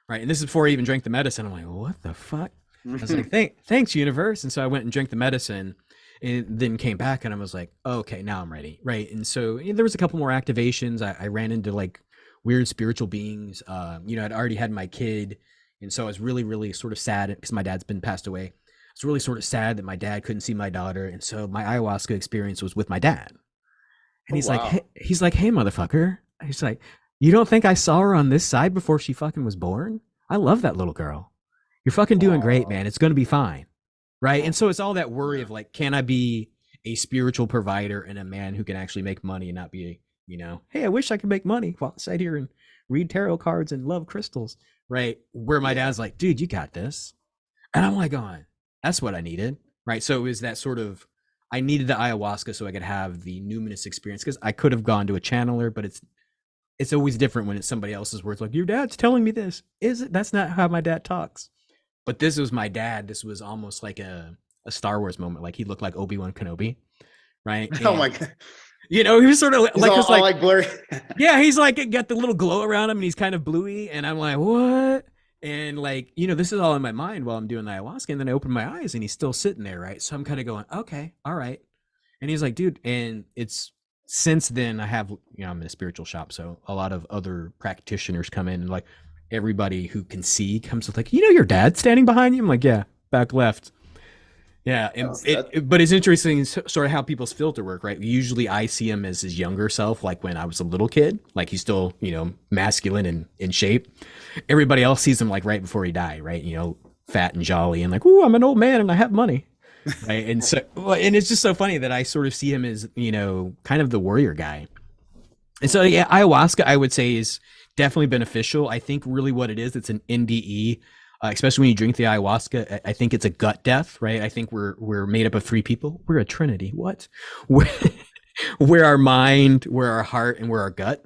Right. And this is before I even drank the medicine. I'm like, what the fuck? I was like, thanks, universe. And so I went and drank the medicine and then came back and I was like, okay, now I'm ready. Right. And so there was a couple more activations. I ran into like weird spiritual beings. I'd already had my kid. And so I was really, really sort of sad because my dad's been passed away. I was really sort of sad that my dad couldn't see my daughter. And so my ayahuasca experience was with my dad. And he's like, hey, motherfucker. He's like, you don't think I saw her on this side before she fucking was born? I love that little girl. You're fucking doing great, man. It's going to be fine. Right. And so it's all that worry of like, can I be a spiritual provider and a man who can actually make money and not be hey, I wish I could make money while I sat here and read tarot cards and love crystals, right? Where my dad's like, dude, you got this. And I'm like, going, that's what I needed, right? So it was that sort of, I needed the ayahuasca so I could have the numinous experience because I could have gone to a channeler, but it's always different when it's somebody else's words. Like, your dad's telling me this. Is it? That's not how my dad talks. But this was my dad. This was almost like a Star Wars moment. Like he looked like Obi-Wan Kenobi, right? And, oh my God. He was sort of like blurry. Yeah, he's like got the little glow around him and he's kind of bluey. And I'm like, what? And like, this is all in my mind while I'm doing the ayahuasca. And then I open my eyes and he's still sitting there, right? So I'm kind of going, okay, all right. And he's like, dude, and it's since then I have, I'm in a spiritual shop. So a lot of other practitioners come in and like everybody who can see comes with like, your dad standing behind you? I'm like, yeah, back left. Yeah, and but it's interesting sort of how people's filter work, right? Usually I see him as his younger self, like when I was a little kid, like he's still, masculine and in shape. Everybody else sees him like right before he died, right? Fat and jolly and like, oh, I'm an old man and I have money. Right. And so, and it's just so funny that I sort of see him as, kind of the warrior guy. And so, yeah, ayahuasca, I would say, is definitely beneficial. I think really what it is, it's an NDE. Especially when you drink the ayahuasca, I think it's a gut death, right? I think we're made up of 3 people. We're a trinity. What? We're our mind, we're our heart, and we're our gut.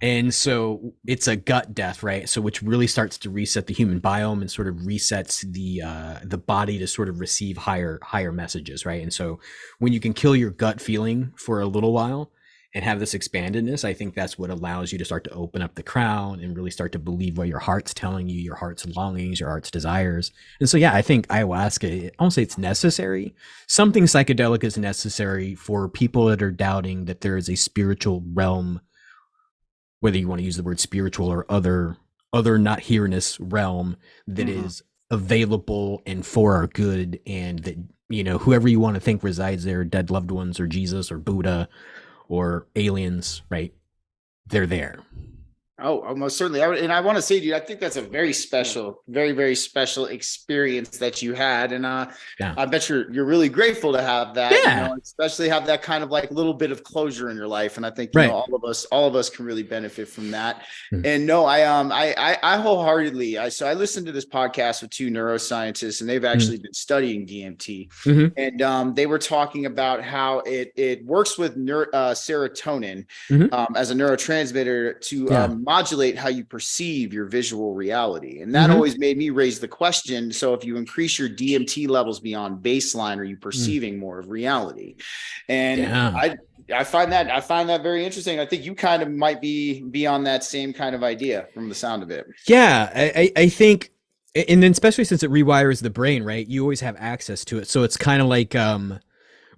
And so it's a gut death, right? So which really starts to reset the human biome and sort of resets the body to sort of receive higher messages, right? And so when you can kill your gut feeling for a little while and have this expandedness, I think that's what allows you to start to open up the crown and really start to believe what your heart's telling you, your heart's longings, your heart's desires. And so, yeah, I think ayahuasca, I won't say it's necessary. Something psychedelic is necessary for people that are doubting that there is a spiritual realm, whether you want to use the word spiritual or other not here-ness realm that is available and for our good, and that, you know, whoever you want to think resides there, dead loved ones or Jesus or Buddha or aliens, right? They're there. Oh, most certainly. And I want to say to you, I think that's a very special, very, very special experience that you had. And Yeah. I bet you're really grateful to have that, Yeah. you know, especially have that kind of like little bit of closure in your life. And I think, you Right. know, all of us can really benefit from that. Mm. And no, I wholeheartedly, so I listened to this podcast with two neuroscientists, and they've actually been studying DMT. Mhm. And they were talking about how it works with serotonin as a neurotransmitter to Yeah. modulate how you perceive your visual reality. And that always made me raise the question. So if you increase your DMT levels beyond baseline, are you perceiving more of reality? And Yeah. I find that very interesting. I think you kind of might be on that same kind of idea from the sound of it. Yeah, I think, and then especially since it rewires the brain, right? You always have access to it. So it's kind of like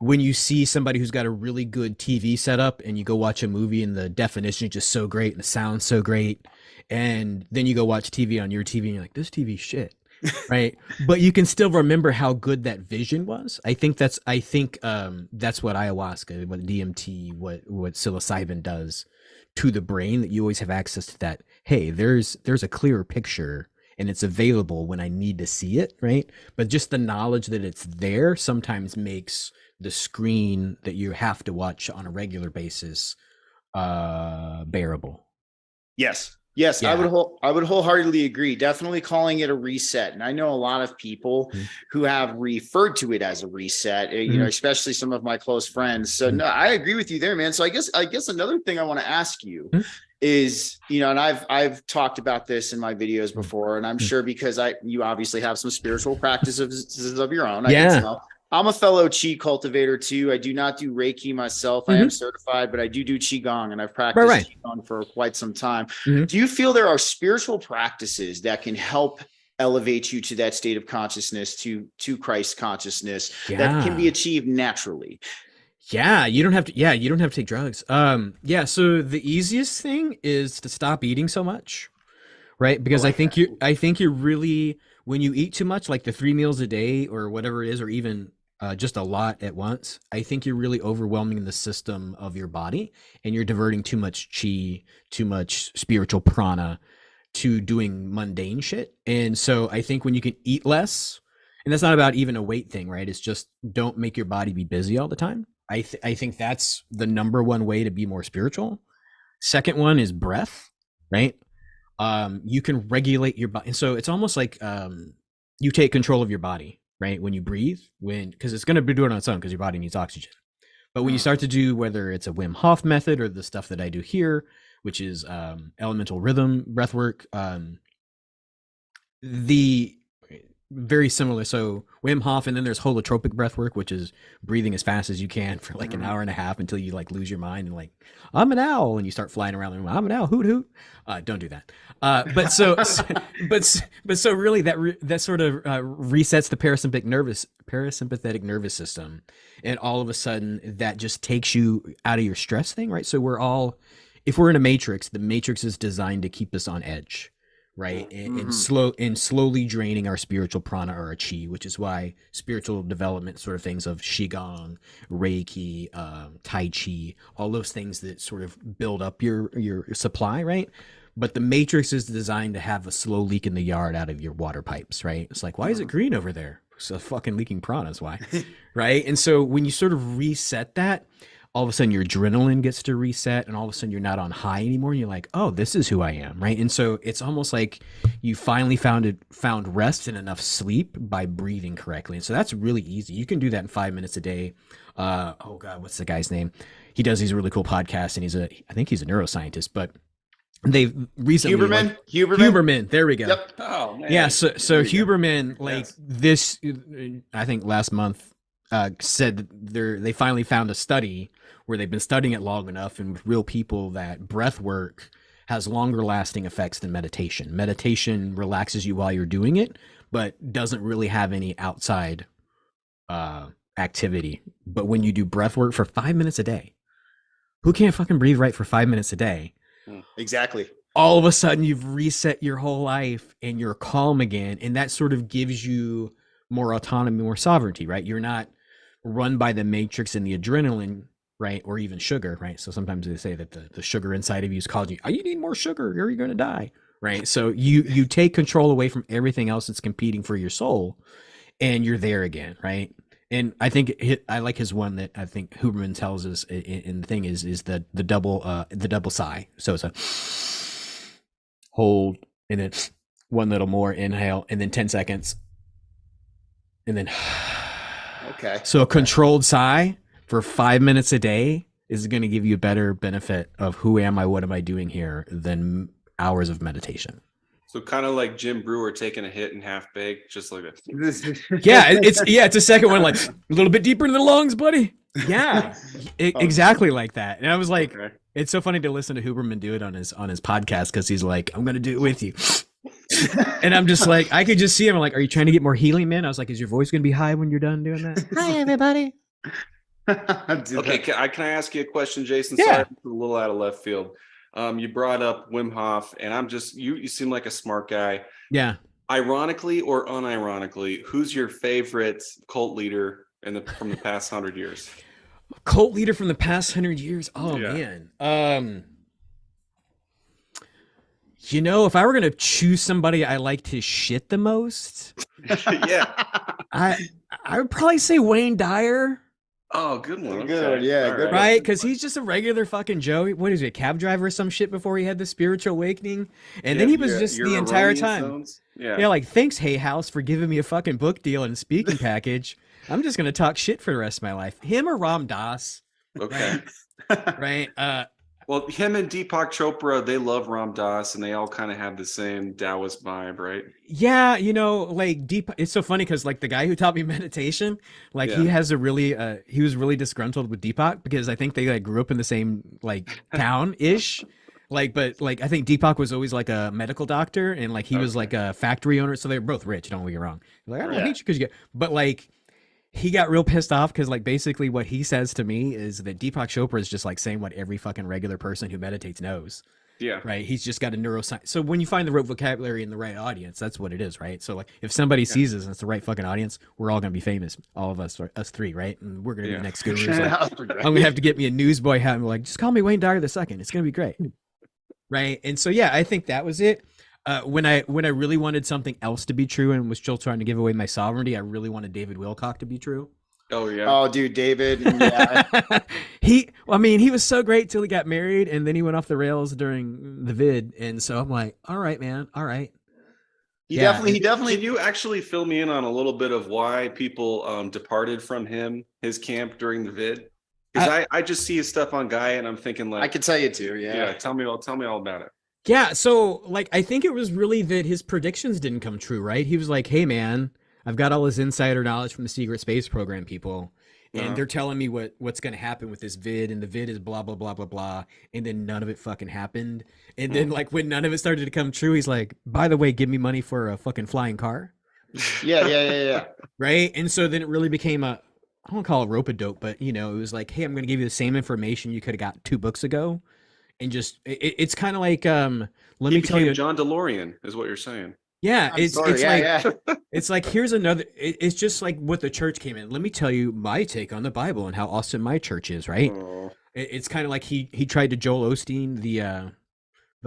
when you see somebody who's got a really good TV setup and you go watch a movie and the definition is just so great and the sound's so great, and then you go watch TV on your TV and you're like, this TV's shit. Right. But you can still remember how good that vision was. I think that's what ayahuasca, what DMT, what psilocybin does to the brain, that you always have access to that. Hey, there's a clearer picture and it's available when I need to see it, right? But just the knowledge that it's there sometimes makes the screen that you have to watch on a regular basis bearable. Yes. Yeah. I would wholeheartedly agree. Definitely calling it a reset. And I know a lot of people who have referred to it as a reset, you know, especially some of my close friends. So no, I agree with you there, man. So I guess another thing I want to ask you is, you know, and I've talked about this in my videos before, and I'm sure because you obviously have some spiritual practices of your own. I can tell. I'm a fellow Chi cultivator too. I do not do Reiki myself. I am certified, but I do Qigong, and I've practiced Qigong for quite some time. Do you feel there are spiritual practices that can help elevate you to that state of consciousness, to Christ consciousness, that can be achieved naturally? Yeah, you don't have to take drugs. So the easiest thing is to stop eating so much, right? Because I think you're really, when you eat too much, like the 3 meals a day or whatever it is, or even just a lot at once, I think you're really overwhelming the system of your body, and you're diverting too much chi, too much spiritual prana to doing mundane shit. And so I think when you can eat less, and that's not about even a weight thing, right? It's just don't make your body be busy all the time. I think that's the number one way to be more spiritual. Second one is breath, right? You can regulate your body. And so it's almost like you take control of your body, right? When you breathe, because it's going to be doing it on its own because your body needs oxygen. But when you start to do, whether it's a Wim Hof method or the stuff that I do here, which is elemental rhythm breath work, the very similar. So Wim Hof, and then there's holotropic breath work, which is breathing as fast as you can for like an hour and a half until you like lose your mind and like, I'm an owl, and you start flying around the room. I'm an owl, hoot hoot. Don't do that. But so really that sort of resets the parasympathetic nervous system, and all of a sudden that just takes you out of your stress thing, right? So if we're in a matrix, the matrix is designed to keep us on edge, right? And slowly draining our spiritual prana or our chi, which is why spiritual development sort of things of Qigong, Reiki, Tai Chi, all those things that sort of build up your supply, right? But the matrix is designed to have a slow leak in the yard out of your water pipes, right? It's like, why is it green over there? It's a fucking leaking prana is why, right? And so when you sort of reset that, all of a sudden your adrenaline gets to reset, and all of a sudden you're not on high anymore. And you're like, oh, this is who I am, right? And so it's almost like you finally found rest and enough sleep by breathing correctly. And so that's really easy. You can do that in 5 minutes a day. Oh God, what's the guy's name? He does these really cool podcasts, and I think he's a neuroscientist, but They've recently Huberman. There we go. Yep. Oh man. Yeah, so There you go. Huberman, like Yes. this, I think last month, said that they finally found a study where they've been studying it long enough and with real people that breath work has longer lasting effects than meditation. Meditation relaxes you while you're doing it, but doesn't really have any outside activity. But when you do breath work for 5 minutes a day, who can't fucking breathe right for 5 minutes a day? Exactly. All of a sudden you've reset your whole life and you're calm again, and that sort of gives you more autonomy, more sovereignty, right? You're not run by the matrix and the adrenaline, right? Or even sugar, right? So sometimes they say that the sugar inside of you is calling you, oh, you need more sugar or you're going to die, right? So you take control away from everything else that's competing for your soul, and you're there again, right? And I think I like his one that I think Huberman tells us in the thing is the double sigh. So it's a hold, and then one little more inhale, and then 10 seconds, and then Okay. so a controlled sigh for 5 minutes a day is going to give you a better benefit of who am I, what am I doing here, than hours of meditation. So kind of like Jim Brewer taking a hit in half baked, just like that. Yeah, it's a second one, like a little bit deeper in the lungs, buddy. Yeah, exactly like that. And I was like, Okay. it's so funny to listen to Huberman do it on his podcast, because he's like, I'm gonna do it with you. And I'm just like, I could just see him. I'm like, are you trying to get more healing, man? I was like, is your voice gonna be high when you're done doing that? Hi, everybody. Okay, can I ask you a question, Jason? Yeah. Sorry, it's a little out of left field. You brought up Wim Hof, and I'm just you seem like a smart guy. Yeah. Ironically or unironically, who's your favorite cult leader from the past 100 years? Cult leader from the past 100 years. Oh Yeah. man. You know, if I were gonna choose somebody I like to shit the most, Yeah. I would probably say Wayne Dyer. Oh, good one. Good Okay. one, yeah, All good one. Right, because he's just a regular fucking Joe. What is he, a cab driver or some shit before he had the spiritual awakening? And then he was just the entire erroneous time. zones? Yeah. Yeah, like, thanks, Hay House, for giving me a fucking book deal and speaking package. I'm just gonna talk shit for the rest of my life. Him or Ram Dass, Okay. right? Well, him and Deepak Chopra, they love Ram Dass, and they all kind of have the same Taoist vibe, right? Yeah, you know, like deep. It's so funny because like the guy who taught me meditation, like he Yeah. has a really, he was really disgruntled with Deepak because I think they like grew up in the same like town ish. Like, but like I think Deepak was always like a medical doctor, and like he was like a factory owner, so they were both rich. Don't get me wrong. Like I don't Yeah. hate you because you get, but like he got real pissed off because like basically what he says to me is that Deepak Chopra is just like saying what every fucking regular person who meditates knows. Yeah. Right. He's just got a neuroscience. So when you find the right vocabulary in the right audience, that's what it is. Right. So like if somebody sees us and it's the right fucking audience, we're all going to be famous. All of us, or us three. Right. And we're going to be Yeah. the next gurus. Like, I'm going to have to get me a newsboy hat and be like, just call me Wayne Dyer II. It's going to be great. Right. And so, yeah, I think that was it. When I really wanted something else to be true and was still trying to give away my sovereignty, I really wanted David Wilcock to be true. Oh, yeah. Oh, dude, David. Yeah. he was so great till he got married, and then he went off the rails during the vid. And so I'm like, all right, man. All right. He Yeah. definitely. Can you actually fill me in on a little bit of why people departed from his camp during the vid? Because I just see his stuff on Gaia, and I'm thinking like, I can tell you too. yeah, Yeah. tell me all about it. Yeah, so like I think it was really that his predictions didn't come true, right? He was like, "Hey man, I've got all this insider knowledge from the secret space program people, and Uh-huh. they're telling me what's going to happen with this vid, and the vid is blah blah blah blah blah." And then none of it fucking happened. And then like when none of it started to come true, he's like, "By the way, give me money for a fucking flying car." Yeah. Right? And so then it really became a, I won't call it rope a dope, but you know, it was like, "Hey, I'm going to give you the same information you could have got 2 books ago." And just it's kind of like let He me tell became you, John DeLorean, is what you're saying. yeah, I'm it's sorry, it's yeah, like yeah. it's like here's another, it's just like what the church came in. Let me tell you my take on the Bible and how awesome my church is, right? Oh, It's kind of like he tried to Joel Osteen the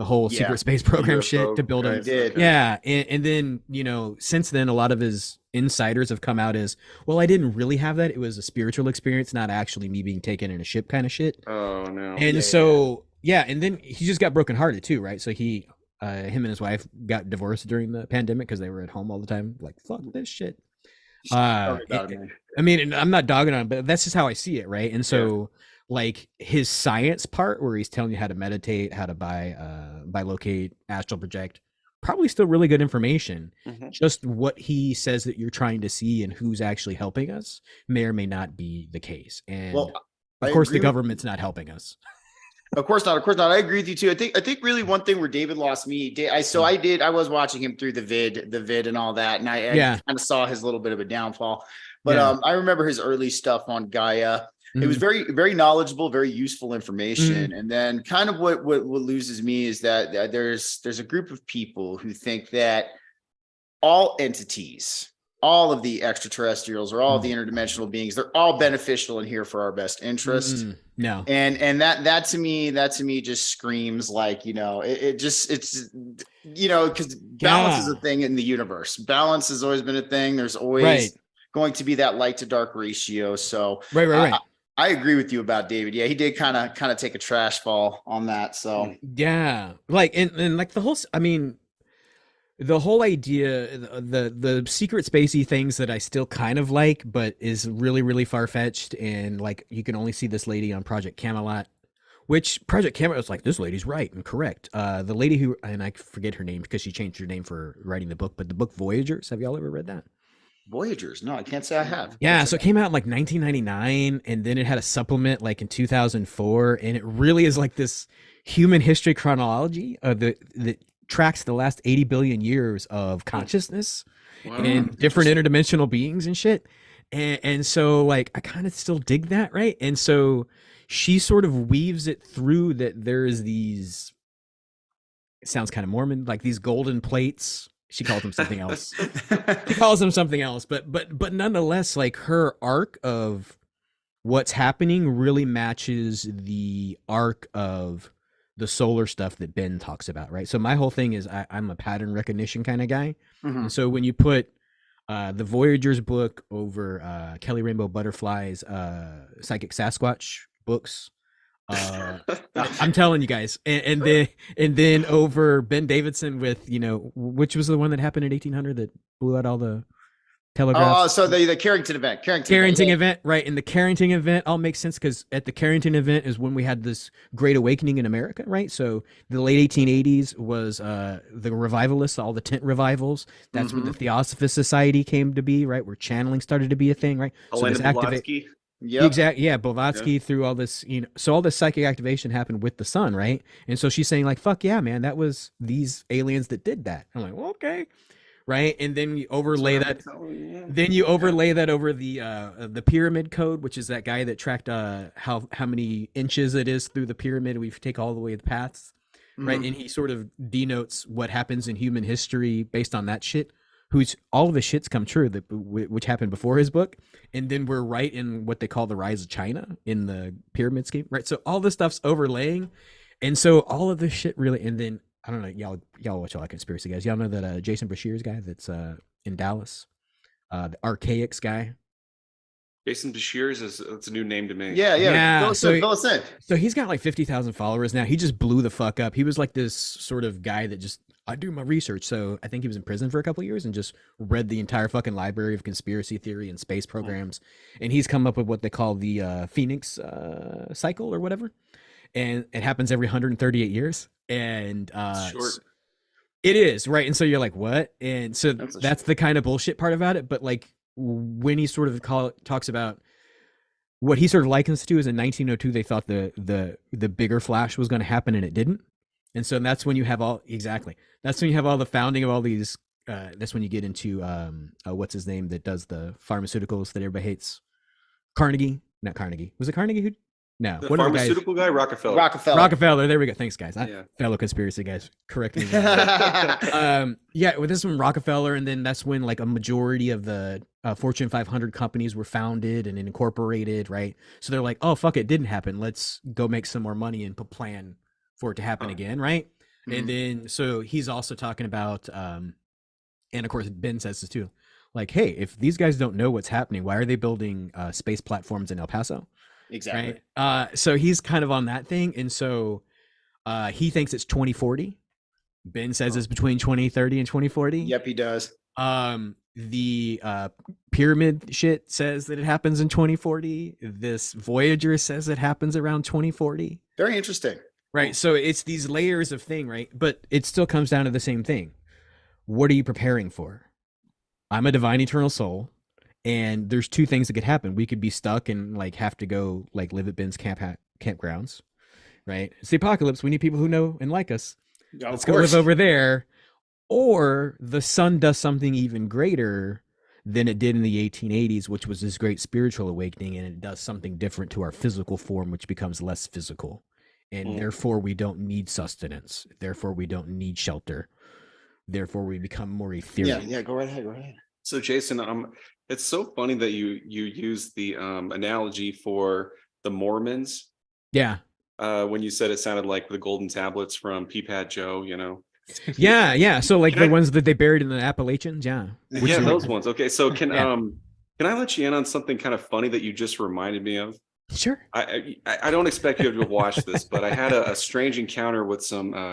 whole Yeah. secret space program UFO shit to build guys, a, He did. okay. yeah, and then you know since then a lot of his insiders have come out as, well, I didn't really have that. It was a spiritual experience, not actually me being taken in a ship kind of shit. Oh no. And Yeah, so yeah, and then he just got brokenhearted too, right? So he him and his wife got divorced during the pandemic because they were at home all the time, like fuck this shit. Tell me about it, man. I mean, and I'm not dogging on him, but that's just how I see it, right? And so like his science part where he's telling you how to meditate, how to bilocate, astral project, probably still really good information. Mhm. Just what he says that you're trying to see and who's actually helping us may or may not be the case. And Well, of I course, the agree with government's not helping us. Of course not. Of course not. I agree with you too. I think really one thing where David lost me, I was watching him through the vid and all that. And I Yeah. kind of saw his little bit of a downfall, but Yeah. I remember his early stuff on Gaia. It was Mhm. very, very knowledgeable, very useful information. And then kind of what loses me is that there's a group of people who think that all entities, all of the extraterrestrials or all of the interdimensional beings, they're all beneficial and here for our best interest. No. And that to me just screams like, it's because balance is a thing in the universe. Balance has always been a thing. There's always going to be that light to dark ratio. So Right. I agree with you about David. Yeah, he did kind of take a trash fall on that. So yeah, like and like the whole idea, the secret spacey things that I still kind of like, but is really, really far fetched. And like, you can only see this lady on Project Camelot, which Project Camelot was like, this lady's right and correct. The lady who, and I forget her name because she changed her name for writing the book, but the book Voyagers, have y'all ever read that? Voyagers? No, I can't say I have. Yeah, so it came out in like 1999, and then it had a supplement like in 2004, and it really is like this human history chronology of that tracks the last 80 billion years of consciousness and different interdimensional beings and shit. And so like I kind of still dig that, right? And so she sort of weaves it through that there's these, it sounds kind of Mormon, like these golden plates. She calls them something else. She calls them something else, but nonetheless, like her arc of what's happening really matches the arc of the solar stuff that Ben talks about, right? So my whole thing is I'm a pattern recognition kind of guy. And so when you put the Voyagers book over Kelly Rainbow Butterfly's Psychic Sasquatch books, I'm telling you guys, and then over Ben Davidson with, which was the one that happened in 1800 that blew out all the telegraphs. Oh, so the Carrington event. Carrington event, right? And the Carrington event all makes sense because at the Carrington event is when we had this great awakening in America, right? So the late 1880s was the revivalists, all the tent revivals. That's when the Theosophist Society came to be, right? Where channeling started to be a thing, right? Elena Blavatsky. Yeah, exactly. Yeah, Blavatsky through all this, so all this psychic activation happened with the sun, right? And so she's saying like, "Fuck yeah, man, that was these aliens that did that." I'm like, well, okay, right? And then you overlay that. Then you overlay that over the pyramid code, which is that guy that tracked how many inches it is through the pyramid. We take all the way the paths, right? And he sort of denotes what happens in human history based on that shit. Who's all of the shits come true which happened before his book, and then we're right in what they call the rise of China in the pyramid scheme, right? So all this stuff's overlaying, and so all of this shit really, and then I don't know, y'all watch all that conspiracy guys. Y'all know that Jason Bashir's guy that's in Dallas, the Archaics guy. Jason Bashir it's a new name to me. Yeah. So he's got like 50,000 followers now. He just blew the fuck up. He was like this sort of guy that just, I do my research. So I think he was in prison for a couple of years and just read the entire fucking library of conspiracy theory and space programs. And he's come up with what they call the Phoenix cycle or whatever. And it happens every 138 years. And short. It is, right? And so you're like, what? And so that's the kind of bullshit part about it. But like when he sort of talks about what he sort of likens to is in 1902, they thought the bigger flash was going to happen and it didn't. And so that's when you have that's when you have all the founding of all these. That's when you get into what's his name that does the pharmaceuticals that everybody hates. Carnegie, not Carnegie. Was it Carnegie who? No, the pharmaceutical guy, Rockefeller. Rockefeller. There we go. Thanks, guys. Fellow conspiracy guys, correct me. Well, this is when Rockefeller, and then that's when like a majority of the Fortune 500 companies were founded and incorporated, right? So they're like, oh fuck, it didn't happen. Let's go make some more money and plan for it to happen again, right? And then so he's also talking about, and of course Ben says this too, like, hey, if these guys don't know what's happening, why are they building space platforms in El Paso? Exactly. Right. So he's kind of on that thing. And so he thinks it's 2040. Ben says it's between 2030 and 2040. Yep, he does. the pyramid shit says that it happens in 2040. This Voyager says it happens around 2040. Very interesting. Right. So it's these layers of thing, right? But it still comes down to the same thing. What are you preparing for? I'm a divine eternal soul, and there's two things that could happen. We could be stuck and like have to go like live at Ben's campgrounds, right? It's the apocalypse. We need people who know and like us. Let's go live over there. Or the sun does something even greater than it did in the 1880s, which was this great spiritual awakening, and it does something different to our physical form, which becomes less physical. And therefore, we don't need sustenance. Therefore, we don't need shelter. Therefore, we become more ethereal. Yeah, go right ahead. Go right ahead. So Jason, it's so funny that you use the analogy for the Mormons. Yeah. When you said it sounded like the golden tablets from Peapad Joe, you know. Yeah. So like the ones that they buried in the Appalachians, yeah. Yeah, those ones. Okay, so can I let you in on something kind of funny that you just reminded me of? Sure. I don't expect you to watch this, but I had a strange encounter with some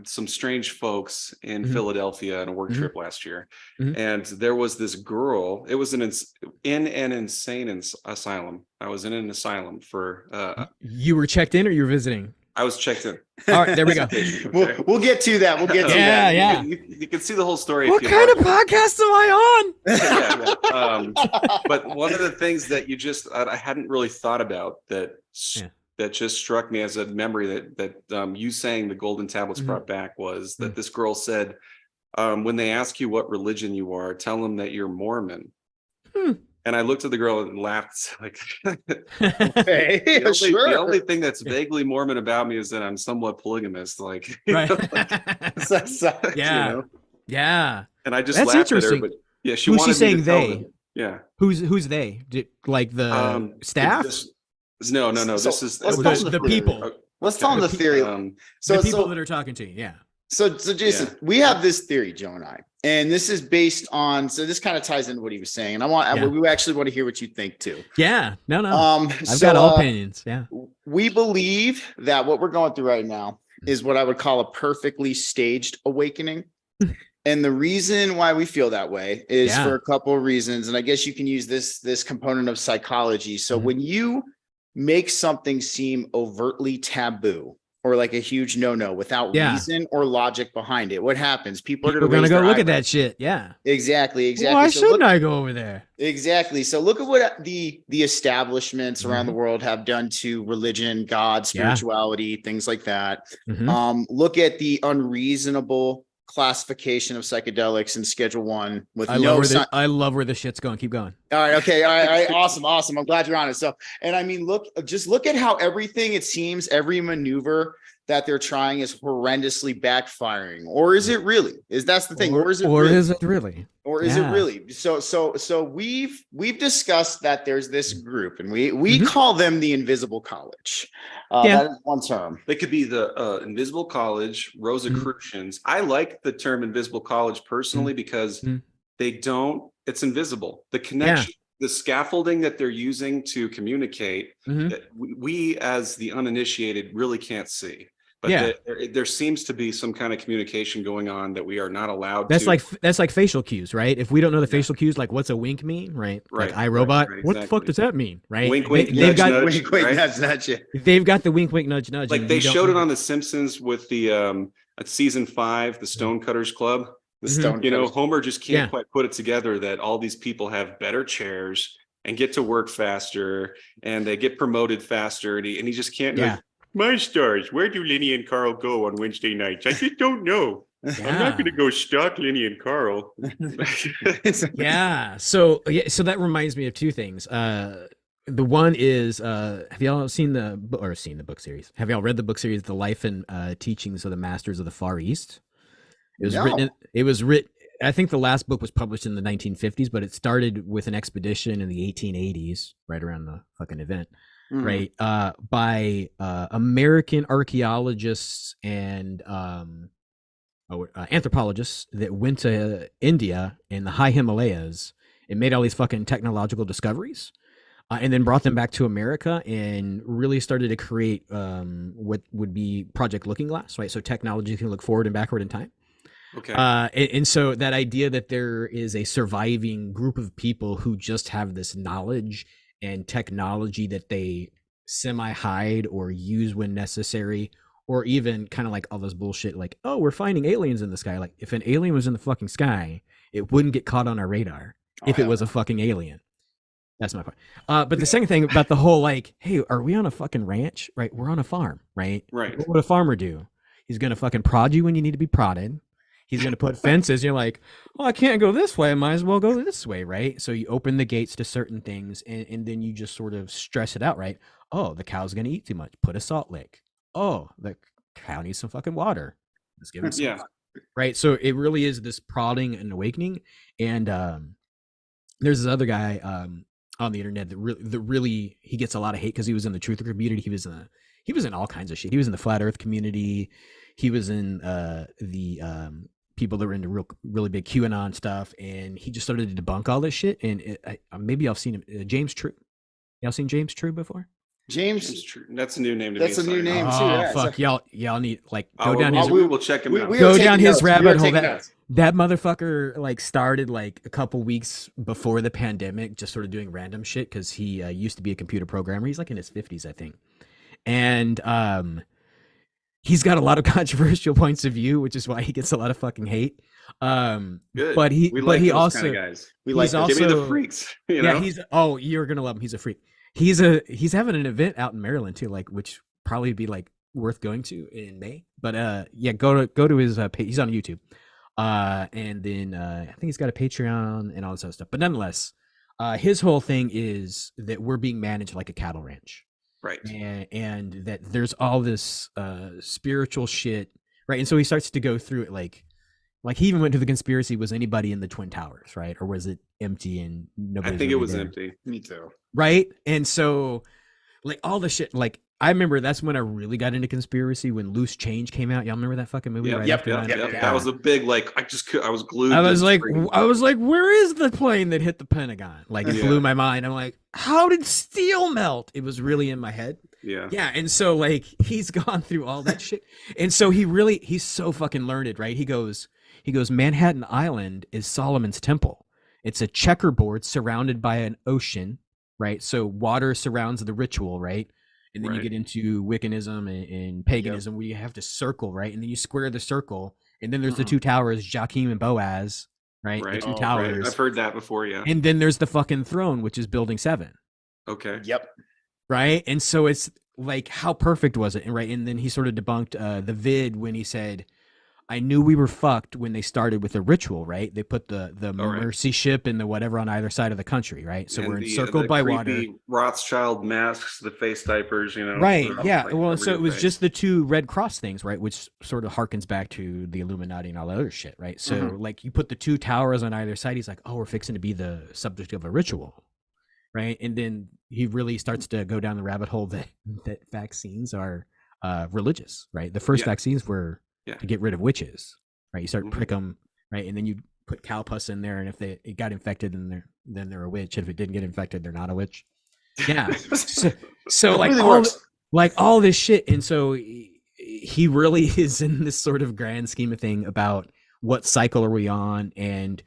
strange folks in Philadelphia on a work trip last year, and there was this girl. It was in an insane asylum. I was in an asylum for. You were checked in, or you were visiting? I was checked in. All right, there we go. We'll get to that. We'll get to that. Yeah. You can see the whole story. What kind of podcast am I on? But one of the things that I hadn't really thought about that just struck me as a memory that you saying the golden tablets brought back was that this girl said, when they ask you what religion you are, tell them that you're Mormon. And I looked at the girl and laughed, like, okay, the only thing that's vaguely Mormon about me is that I'm somewhat polygamous. Like, right. Yeah. You know? Yeah. And I just that's laughed interesting. at her, but yeah, she Who's wanted she saying me to tell they? them. Yeah. Who's they? Like the staff? No. This is the people. Let's tell them the theory. The people that are talking to you. Yeah. So Jason, we have this theory, Joe and I, and this is based on. So this kind of ties into what he was saying, and we actually want to hear what you think too. Yeah. No. I've got all opinions. Yeah. We believe that what we're going through right now is what I would call a perfectly staged awakening. And the reason why we feel that way is for a couple of reasons. And I guess you can use this component of psychology. So when you make something seem overtly taboo or like a huge no-no without reason or logic behind it, what happens? People are going to go look at that shit. Yeah, exactly. Why shouldn't I go over there? Exactly. So look at what the establishments around the world have done to religion, God, spirituality, things like that. Look at the unreasonable classification of psychedelics in Schedule 1 with I love where the shit's going. Keep going. All right. Okay. All right. Awesome. I'm glad you're on it. So, and I mean, look at how everything, it seems, every maneuver that they're trying is horrendously backfiring. Or is it really? That's the thing. Or is it really? Or is it really? So we've discussed that there's this group, and we call them the Invisible College. That is one term. They could be the Invisible College, Rosicrucians. I like the term Invisible College personally because it's invisible. The connection, the scaffolding that they're using to communicate, that we as the uninitiated really can't see. But there seems to be some kind of communication going on that we are not allowed that's to. That's like facial cues, right? If we don't know the facial cues, like what's a wink mean, right? Like iRobot, right, what the fuck does that mean, right? Wink, wink, nudge, nudge, nudge. They've got the wink, wink, nudge, nudge. Like they showed it on The Simpsons with the season 5, the Stonecutters Club. Homer just can't quite put it together that all these people have better chairs and get to work faster and they get promoted faster, and he just can't. My stars, where do Lenny and Carl go on Wednesday nights? I just don't know. I'm not going to go stalk Lenny and Carl. So that reminds me of two things. The one is, have y'all seen the book series? Have y'all read the book series, The Life and Teachings of the Masters of the Far East? It was written. I think the last book was published in the 1950s, but it started with an expedition in the 1880s, right around the fucking event. Right, by American archaeologists and anthropologists that went to India and the high Himalayas and made all these fucking technological discoveries, and then brought them back to America and really started to create what would be Project Looking Glass, right? So technology can look forward and backward in time. Okay. And so that idea that there is a surviving group of people who just have this knowledge and technology that they semi hide or use when necessary, or even kind of like all this bullshit, like, oh, we're finding aliens in the sky. Like, if an alien was in the fucking sky, it wouldn't get caught on our radar if it was a fucking alien. That's my point. But the second thing about the whole, like, hey, are we on a fucking ranch? Right? We're on a farm, right? Right. What would a farmer do? He's going to fucking prod you when you need to be prodded. He's going to put fences. You're like, well, I can't go this way. I might as well go this way, right? So you open the gates to certain things, and then you just sort of stress it out, right? Oh, the cow's going to eat too much. Put a salt lick. Oh, the cow needs some fucking water. Let's give it some. Yeah. Right? So it really is this prodding and awakening. And there's this other guy on the internet that really he gets a lot of hate because he was in the truther community. He was in all kinds of shit. He was in the flat earth community. He was in the people that were into really big QAnon stuff, and he just started to debunk all this shit. And maybe I've seen him, James True. Y'all seen James True before? James, That's a new name to me. that's a new name too. Oh Yeah, fuck, y'all need like go down his We will check him out. go down his rabbit hole. That, That motherfucker like started like a couple weeks before the pandemic, just sort of doing random shit because he used to be a computer programmer. He's like in his 50s, I think, and he's got a lot of controversial points of view, which is why he gets a lot of fucking hate. Good. But he those also kind of guys. we like also, Give me the freaks. You know? You're gonna love him. He's a freak. He's having an event out in Maryland too, like which probably be like worth going to in May. But yeah, go to his page. He's on YouTube. And then I think he's got a Patreon and all this other stuff. But nonetheless, his whole thing is that we're being managed like a cattle ranch. Right. And that there's all this spiritual shit, right? And so he starts to go through it like he even went to the conspiracy, was anybody in the Twin Towers, right? Or was it empty and nobody? I think it was empty. Me too. Right? And so like all the shit, like I remember that's when I really got into conspiracy, when Loose Change came out. Y'all remember that fucking movie? Yep, right yep, after yep, that? yep. Yeah. That was a big, like, I was glued. I to was the like, screen. where is the plane that hit the Pentagon? Like it Yeah. blew my mind. I'm like, how did steel melt? It was really in my head. Yeah. Yeah. And so like he's gone through all that shit. And so he's so fucking learned, right? He goes, Manhattan Island is Solomon's temple. It's a checkerboard surrounded by an ocean, right? So water surrounds the ritual, right? And then you Right. get into Wiccanism and paganism where you have to circle, right? And then you square the circle. And then there's the two towers, Joachim and Boaz, right? Right. The two Oh, towers. Right. I've heard that before. Yeah. And then there's the fucking throne, which is building 7. Okay. Yep. Right. And so it's like, how perfect was it? And right. And then he sort of debunked the vid when he said, I knew we were fucked when they started with the ritual, right? They put the right. mercy ship and the whatever on either side of the country, right? So And we're the encircled by water. creepy Rothschild masks, the face diapers, you know. Right. for, Yeah. like, Well, the so it real was face. just the two Red Cross things, right? Which sort of harkens back to the Illuminati and all that other shit, right? So like you put the two towers on either side. He's like, oh, we're fixing to be the subject of a ritual. Right. And then he really starts to go down the rabbit hole that vaccines are religious, right? The first Yeah. vaccines were Yeah. to get rid of witches, right? You start Mhm. prick them, right? And then you put cow pus in there. And if it got infected, then they're a witch. And if it didn't get infected, they're not a witch. Yeah. So like really all, works. like all this shit. And so he really is in this sort of grand scheme of thing about what cycle are we on. And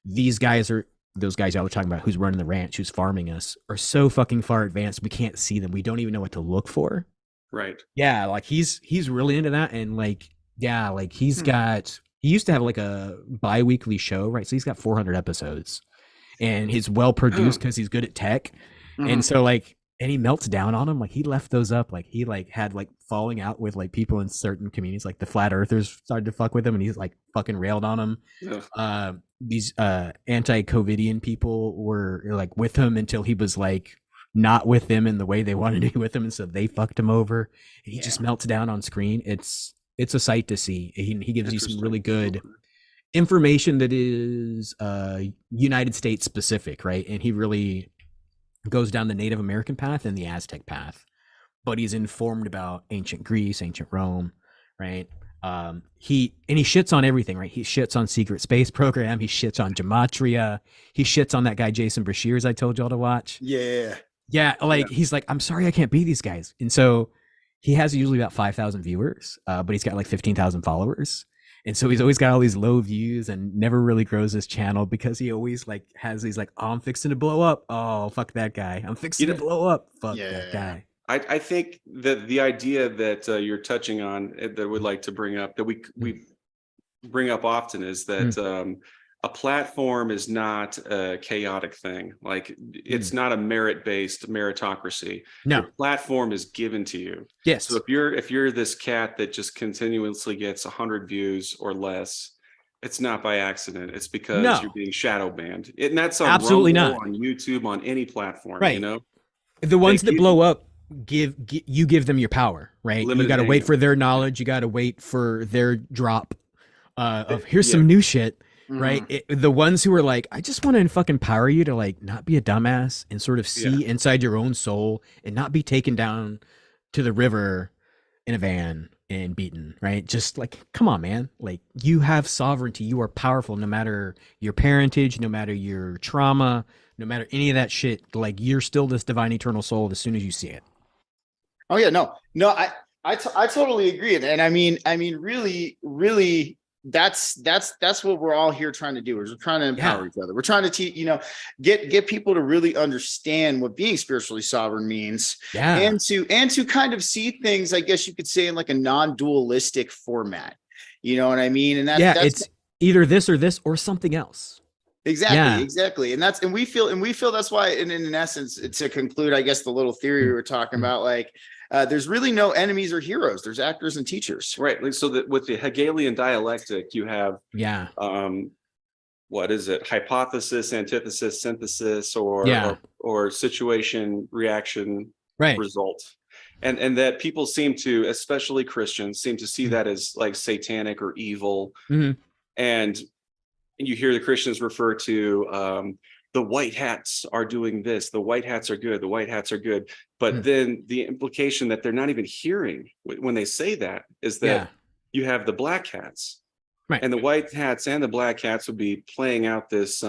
those guys y'all were talking about who's running the ranch, who's farming us, are so fucking far advanced. We can't see them. We don't even know what to look for. Right. Yeah. Like he's really into that. And like, yeah, like he used to have like a bi-weekly show, right? So he's got 400 episodes and he's well produced because he's good at tech. And so like, and he melts down on them. Like he left those up. Like he like had like falling out with like people in certain communities, like the flat earthers started to fuck with him and he's like fucking railed on them. Yeah. These anti-COVIDian people were like with him until he was like not with them in the way they wanted to be with him. And so they fucked him over and he just melts down on screen. It's a sight to see. He gives you some really good information that is United States specific, right? And he really goes down the Native American path and the Aztec path, but he's informed about ancient Greece, ancient Rome, right? He shits on everything, right? He shits on Secret Space Program. He shits on gematria. He shits on that guy Jason Bashir's I told y'all to watch. Yeah. Yeah, like he's like, I'm sorry I can't be these guys. And so he has usually about 5,000 viewers, but he's got like 15,000 followers. And so he's always got all these low views and never really grows his channel because he always like has these like, oh, I'm fixing to blow up. Oh, fuck that guy. I'm fixing to blow up. Fuck that guy. I think that the idea that you're touching on that we'd like to bring up, that we bring up often, is that a platform is not a chaotic thing. Like, it's not a merit-based meritocracy. No. The platform is given to you. Yes. So if you're this cat that just continuously gets 100 views or less, it's not by accident. It's because you're being shadow banned. And that's on absolutely Rumble, not on YouTube, on any platform. Right. You know, the ones that blow up you give them your power, right? You got to wait for their knowledge. You got to wait for their drop of here's some new shit. Right. The ones who are like, I just want to fucking empower you to like not be a dumbass and sort of see inside your own soul and not be taken down to the river in a van and beaten. Right. Just like, come on, man. Like, you have sovereignty. You are powerful no matter your parentage, no matter your trauma, no matter any of that shit. Like, you're still this divine eternal soul as soon as you see it. Oh, yeah. No, I totally agree. And I mean, really, that's what we're all here trying to do. Is we're trying to empower each other. We're trying to teach, get people to really understand what being spiritually sovereign means, and to kind of see things, I guess you could say, in like a non-dualistic format. You know what I mean? And that's it's either this or something else. Exactly. And we feel that's why, in essence, to conclude, I guess, the little theory we were talking about, like, there's really no enemies or heroes. There's actors and teachers. Right. Like, so that with the Hegelian dialectic, you have what is it? Hypothesis, antithesis, synthesis, or situation, reaction, result. And that people seem to, especially Christians, seem to see that as like satanic or evil. And you hear the Christians refer to the white hats are doing this. The white hats are good. The white hats are good. But then the implication that they're not even hearing when they say that is that you have the black hats, and the white hats and the black hats would be playing out this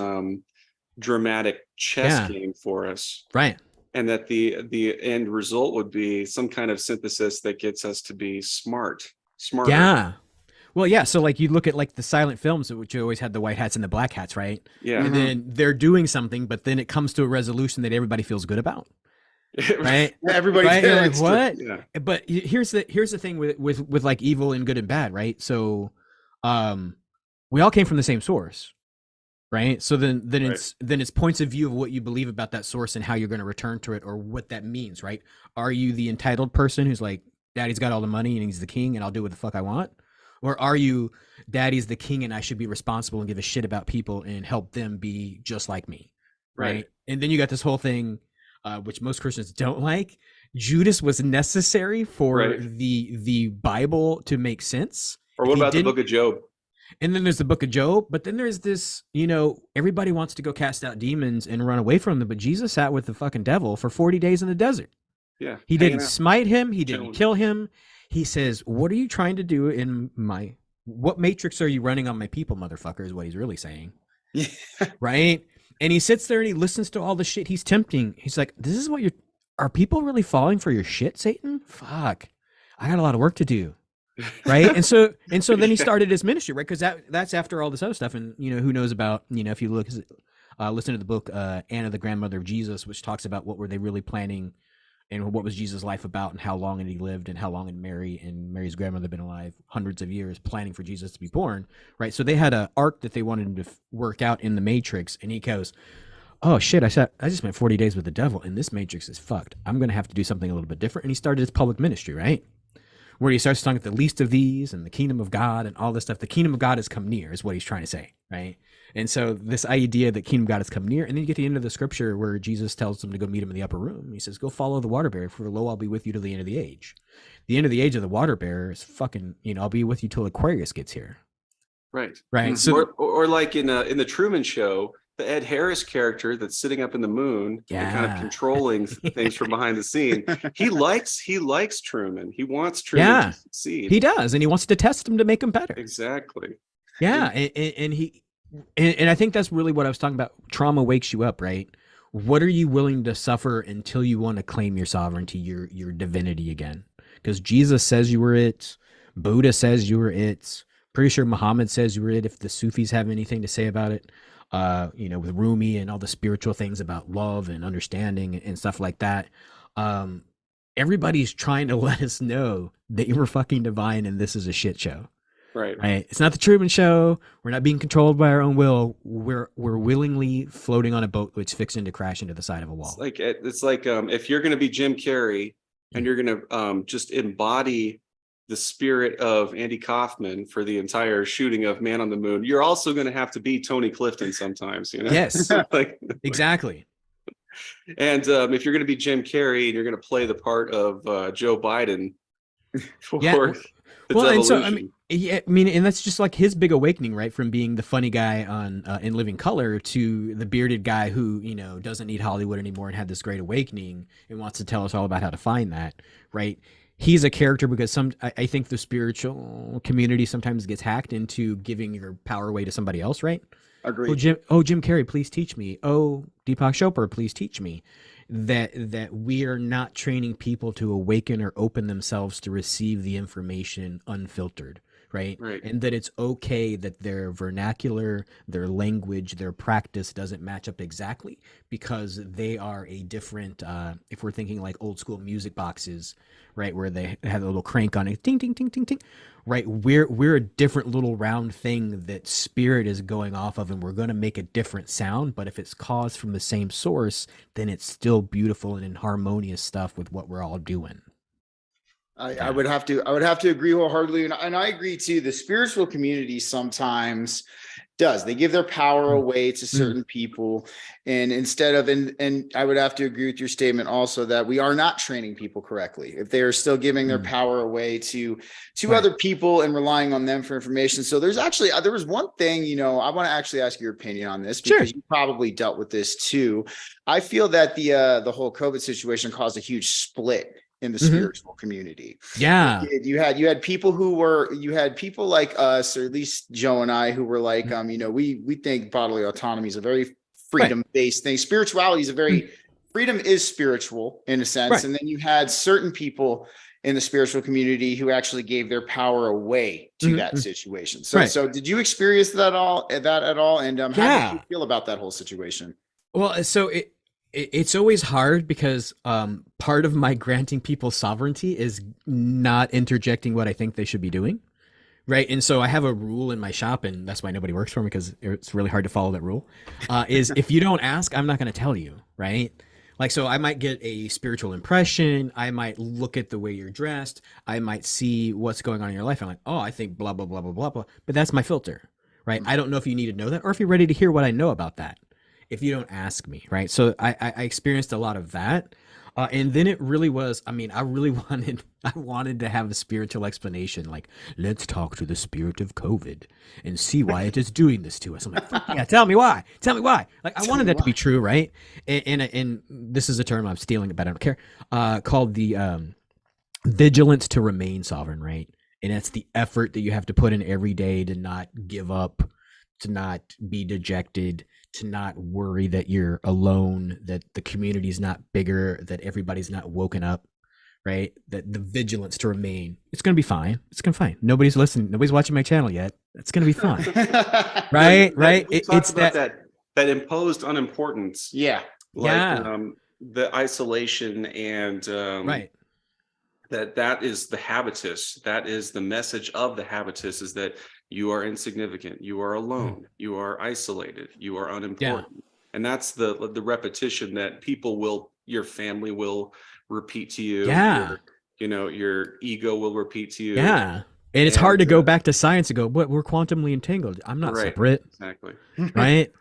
dramatic chess game for us. Right. And that the end result would be some kind of synthesis that gets us to be smarter. Yeah. Well, yeah. So like, you look at like the silent films, which always had the white hats and the black hats, right? Yeah. And then they're doing something, but then it comes to a resolution that everybody feels good about. Right. Everybody's like, what? Yeah. But here's the thing with like evil and good and bad, right? So we all came from the same source. Right. So then it's points of view of what you believe about that source and how you're going to return to it, or what that means, right? Are you the entitled person who's like, daddy's got all the money and he's the king and I'll do what the fuck I want? Or are you, daddy's the king and I should be responsible and give a shit about people and help them be just like me? Right. And then you got this whole thing, which most Christians don't like. Judas was necessary for the Bible to make sense. Or what about the book of Job? And then there's the book of Job, but then there's this, everybody wants to go cast out demons and run away from them, but Jesus sat with the fucking devil for 40 days in the desert. Yeah. He didn't smite him. He didn't kill him. He says, what are you trying to do in what matrix are you running on my people, motherfucker, is what he's really saying. Yeah. Right? And he sits there and he listens to all the shit he's tempting. He's like, this is what are people really falling for your shit, Satan? Fuck. I got a lot of work to do. Right. And so then he started his ministry, right? Because that's after all this other stuff. And who knows about, if you listen to the book Anna, the Grandmother of Jesus, which talks about what were they really planning and what was Jesus' life about and how long had he lived and how long had Mary and Mary's grandmother been alive, hundreds of years planning for Jesus to be born. Right. So they had an arc that they wanted him to work out in the matrix, and he goes, oh shit, I just spent 40 days with the devil and this matrix is fucked. I'm going to have to do something a little bit different. And he started his public ministry, right? Where he starts talking about the least of these and the kingdom of God and all this stuff. The kingdom of God has come near is what he's trying to say, right? And so this idea that kingdom of God has come near, and then you get to the end of the scripture where Jesus tells them to go meet him in the upper room. He says, go follow the water bearer, for lo, I'll be with you till the end of the age. The end of the age of the water bearer is fucking, I'll be with you till Aquarius gets here. Right. Right. So or like in the Truman Show, the Ed Harris character that's sitting up in the moon and kind of controlling things from behind the scene. He likes Truman. He wants Truman to succeed. He does, and he wants to test him to make him better. Exactly. Yeah, and I think that's really what I was talking about. Trauma wakes you up, right? What are you willing to suffer until you want to claim your sovereignty, your divinity again? Because Jesus says you were it, Buddha says you were it, Pretty sure Muhammad says you're it if the Sufis have anything to say about it. With Rumi and all the spiritual things about love and understanding and stuff like that. Um, Everybody's trying to let us know that you were fucking divine and this is a shit show. Right. Right. It's not the Truman Show. We're not being controlled by our own will. We're willingly floating on a boat which fixing to crash into the side of a wall. It's like if you're going to be Jim Carrey and you're going to just embody the spirit of Andy Kaufman for the entire shooting of Man on the Moon, you're also going to have to be Tony Clifton sometimes, you know? Yes. Exactly. And if you're going to be Jim Carrey and you're going to play the part of Joe Biden for well, and so evolution. and that's just like his big awakening, right? From being the funny guy on In Living Color to the bearded guy who, doesn't need Hollywood anymore and had this great awakening and wants to tell us all about how to find that, right? He's a character because I think the spiritual community sometimes gets hacked into giving your power away to somebody else, right? Agreed. Jim Carrey, please teach me. Oh, Deepak Chopra, please teach me. That we are not training people to awaken or open themselves to receive the information unfiltered, right? And that it's okay that their vernacular, their language, their practice doesn't match up exactly because they are a different, if we're thinking like old school music boxes, right, where they have a little crank on it, ting, ting, ting, ting, ting, right? We're a different little round thing that spirit is going off of, and we're going to make a different sound. But if it's caused from the same source, then it's still beautiful and in harmonious stuff with what we're all doing. I would have to agree wholeheartedly, and I agree too. The spiritual community sometimes they give their power away to certain people, and instead of and I would have to agree with your statement also that we are not training people correctly if they are still giving their power away to other people and relying on them for information. So there was one thing, I want to actually ask your opinion on this because you probably dealt with this too. I feel that the whole COVID situation caused a huge split in the spiritual community. Yeah. You had people like us, or at least Joe and I, who were like, we think bodily autonomy is a very freedom-based thing. Spirituality is a very freedom is spiritual in a sense. And then you had certain people in the spiritual community who actually gave their power away to that situation. So did you experience that at all? And how did you feel about that whole situation? Well, so it's always hard because part of my granting people sovereignty is not interjecting what I think they should be doing, right? And so I have a rule in my shop, and that's why nobody works for me because it's really hard to follow that rule, is if you don't ask, I'm not going to tell you, right? Like, so I might get a spiritual impression. I might look at the way you're dressed. I might see what's going on in your life. I'm like, oh, I think blah, blah, blah, blah, blah, blah. But that's my filter, right? I don't know if you need to know that or if you're ready to hear what I know about that if you don't ask me, right? So I experienced a lot of that. And then it really was, I really wanted to have a spiritual explanation. Like, let's talk to the spirit of COVID and see why it is doing this to us. I'm like, yeah, tell me why. Like, I wanted that to be true, right? And this is a term I'm stealing, but I don't care, called the vigilance to remain sovereign, right? And that's the effort that you have to put in every day to not give up, to not be dejected, to not worry that you're alone, that the community's not bigger, that everybody's not woken up, right? That the vigilance to remain, it's going to be fine. It's going to be fine. Nobody's listening. Nobody's watching my channel yet. It's going to be fine. Right? Right. It's that imposed unimportance. Yeah. The isolation and, right. That is the habitus. That is the message of the habitus, is that you are insignificant, you are alone, you are isolated, you are unimportant. And that's the repetition that your family will repeat to you. Your ego will repeat to you. Yeah. And it's hard to go back to science and go, but we're quantumly entangled. I'm not separate. Exactly. Right.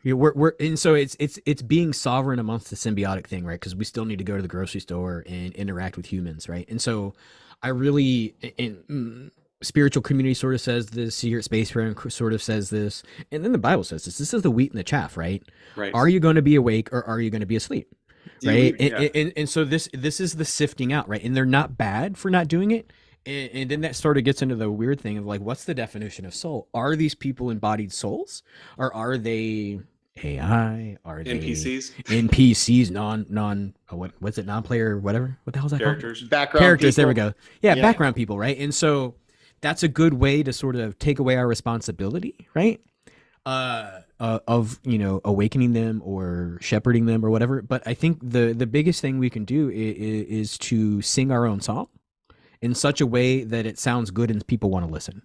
And so it's being sovereign amongst the symbiotic thing, right? Because we still need to go to the grocery store and interact with humans, right? And so I really, spiritual community sort of says this, Secret Space Program sort of says this, and then the Bible says this. This is the wheat and the chaff, right? Right. Are you going to be awake or are you going to be asleep? Right. And so this is the sifting out, right? And they're not bad for not doing it. And then that sort of gets into the weird thing of like, what's the definition of soul? Are these people embodied souls, or are they AI? Are they NPCs? NPCs, what's it? Non-player, whatever. What the hell is that Characters. called? Background Characters. people. There we go. Yeah, background people, right? And so that's a good way to sort of take away our responsibility, right? Of, you know, awakening them or shepherding them or whatever. But I think the biggest thing we can do is to sing our own song in such a way that it sounds good and people want to listen.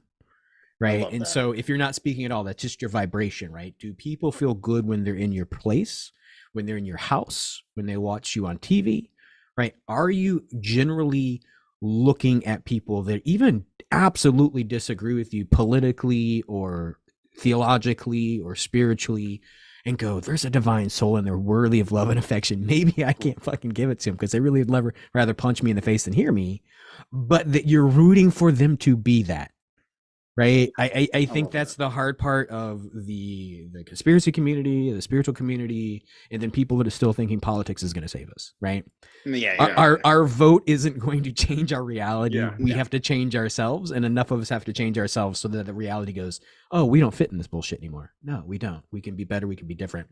Right. And so if you're not speaking at all, that's just your vibration, right? Do people feel good when they're in your place, when they're in your house, when they watch you on TV, right? Are you generally looking at people that even absolutely disagree with you politically or theologically or spiritually and go, there's a divine soul and they're worthy of love and affection. Maybe I can't fucking give it to them because they really would rather punch me in the face than hear me, but that you're rooting for them to be that. Right. I think that's the hard part of the conspiracy community, the spiritual community, and then people that are still thinking politics is going to save us. Right. Yeah. Our vote isn't going to change our reality. Yeah, we have to change ourselves, and enough of us have to change ourselves so that the reality goes, oh, we don't fit in this bullshit anymore. No, we don't. We can be better. We can be different.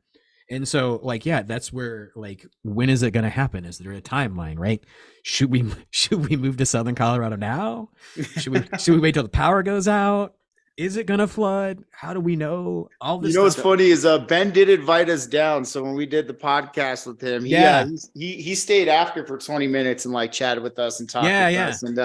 And so, like, yeah, that's where, like, when is it going to happen? Is there a timeline, right? Should we move to Southern Colorado now? Should we wait till the power goes out? Is it going to flood? How do we know? All this. You know what's funny is Ben did invite us down. So when we did the podcast with him, he stayed after for 20 minutes and like chatted with us and talked with us. And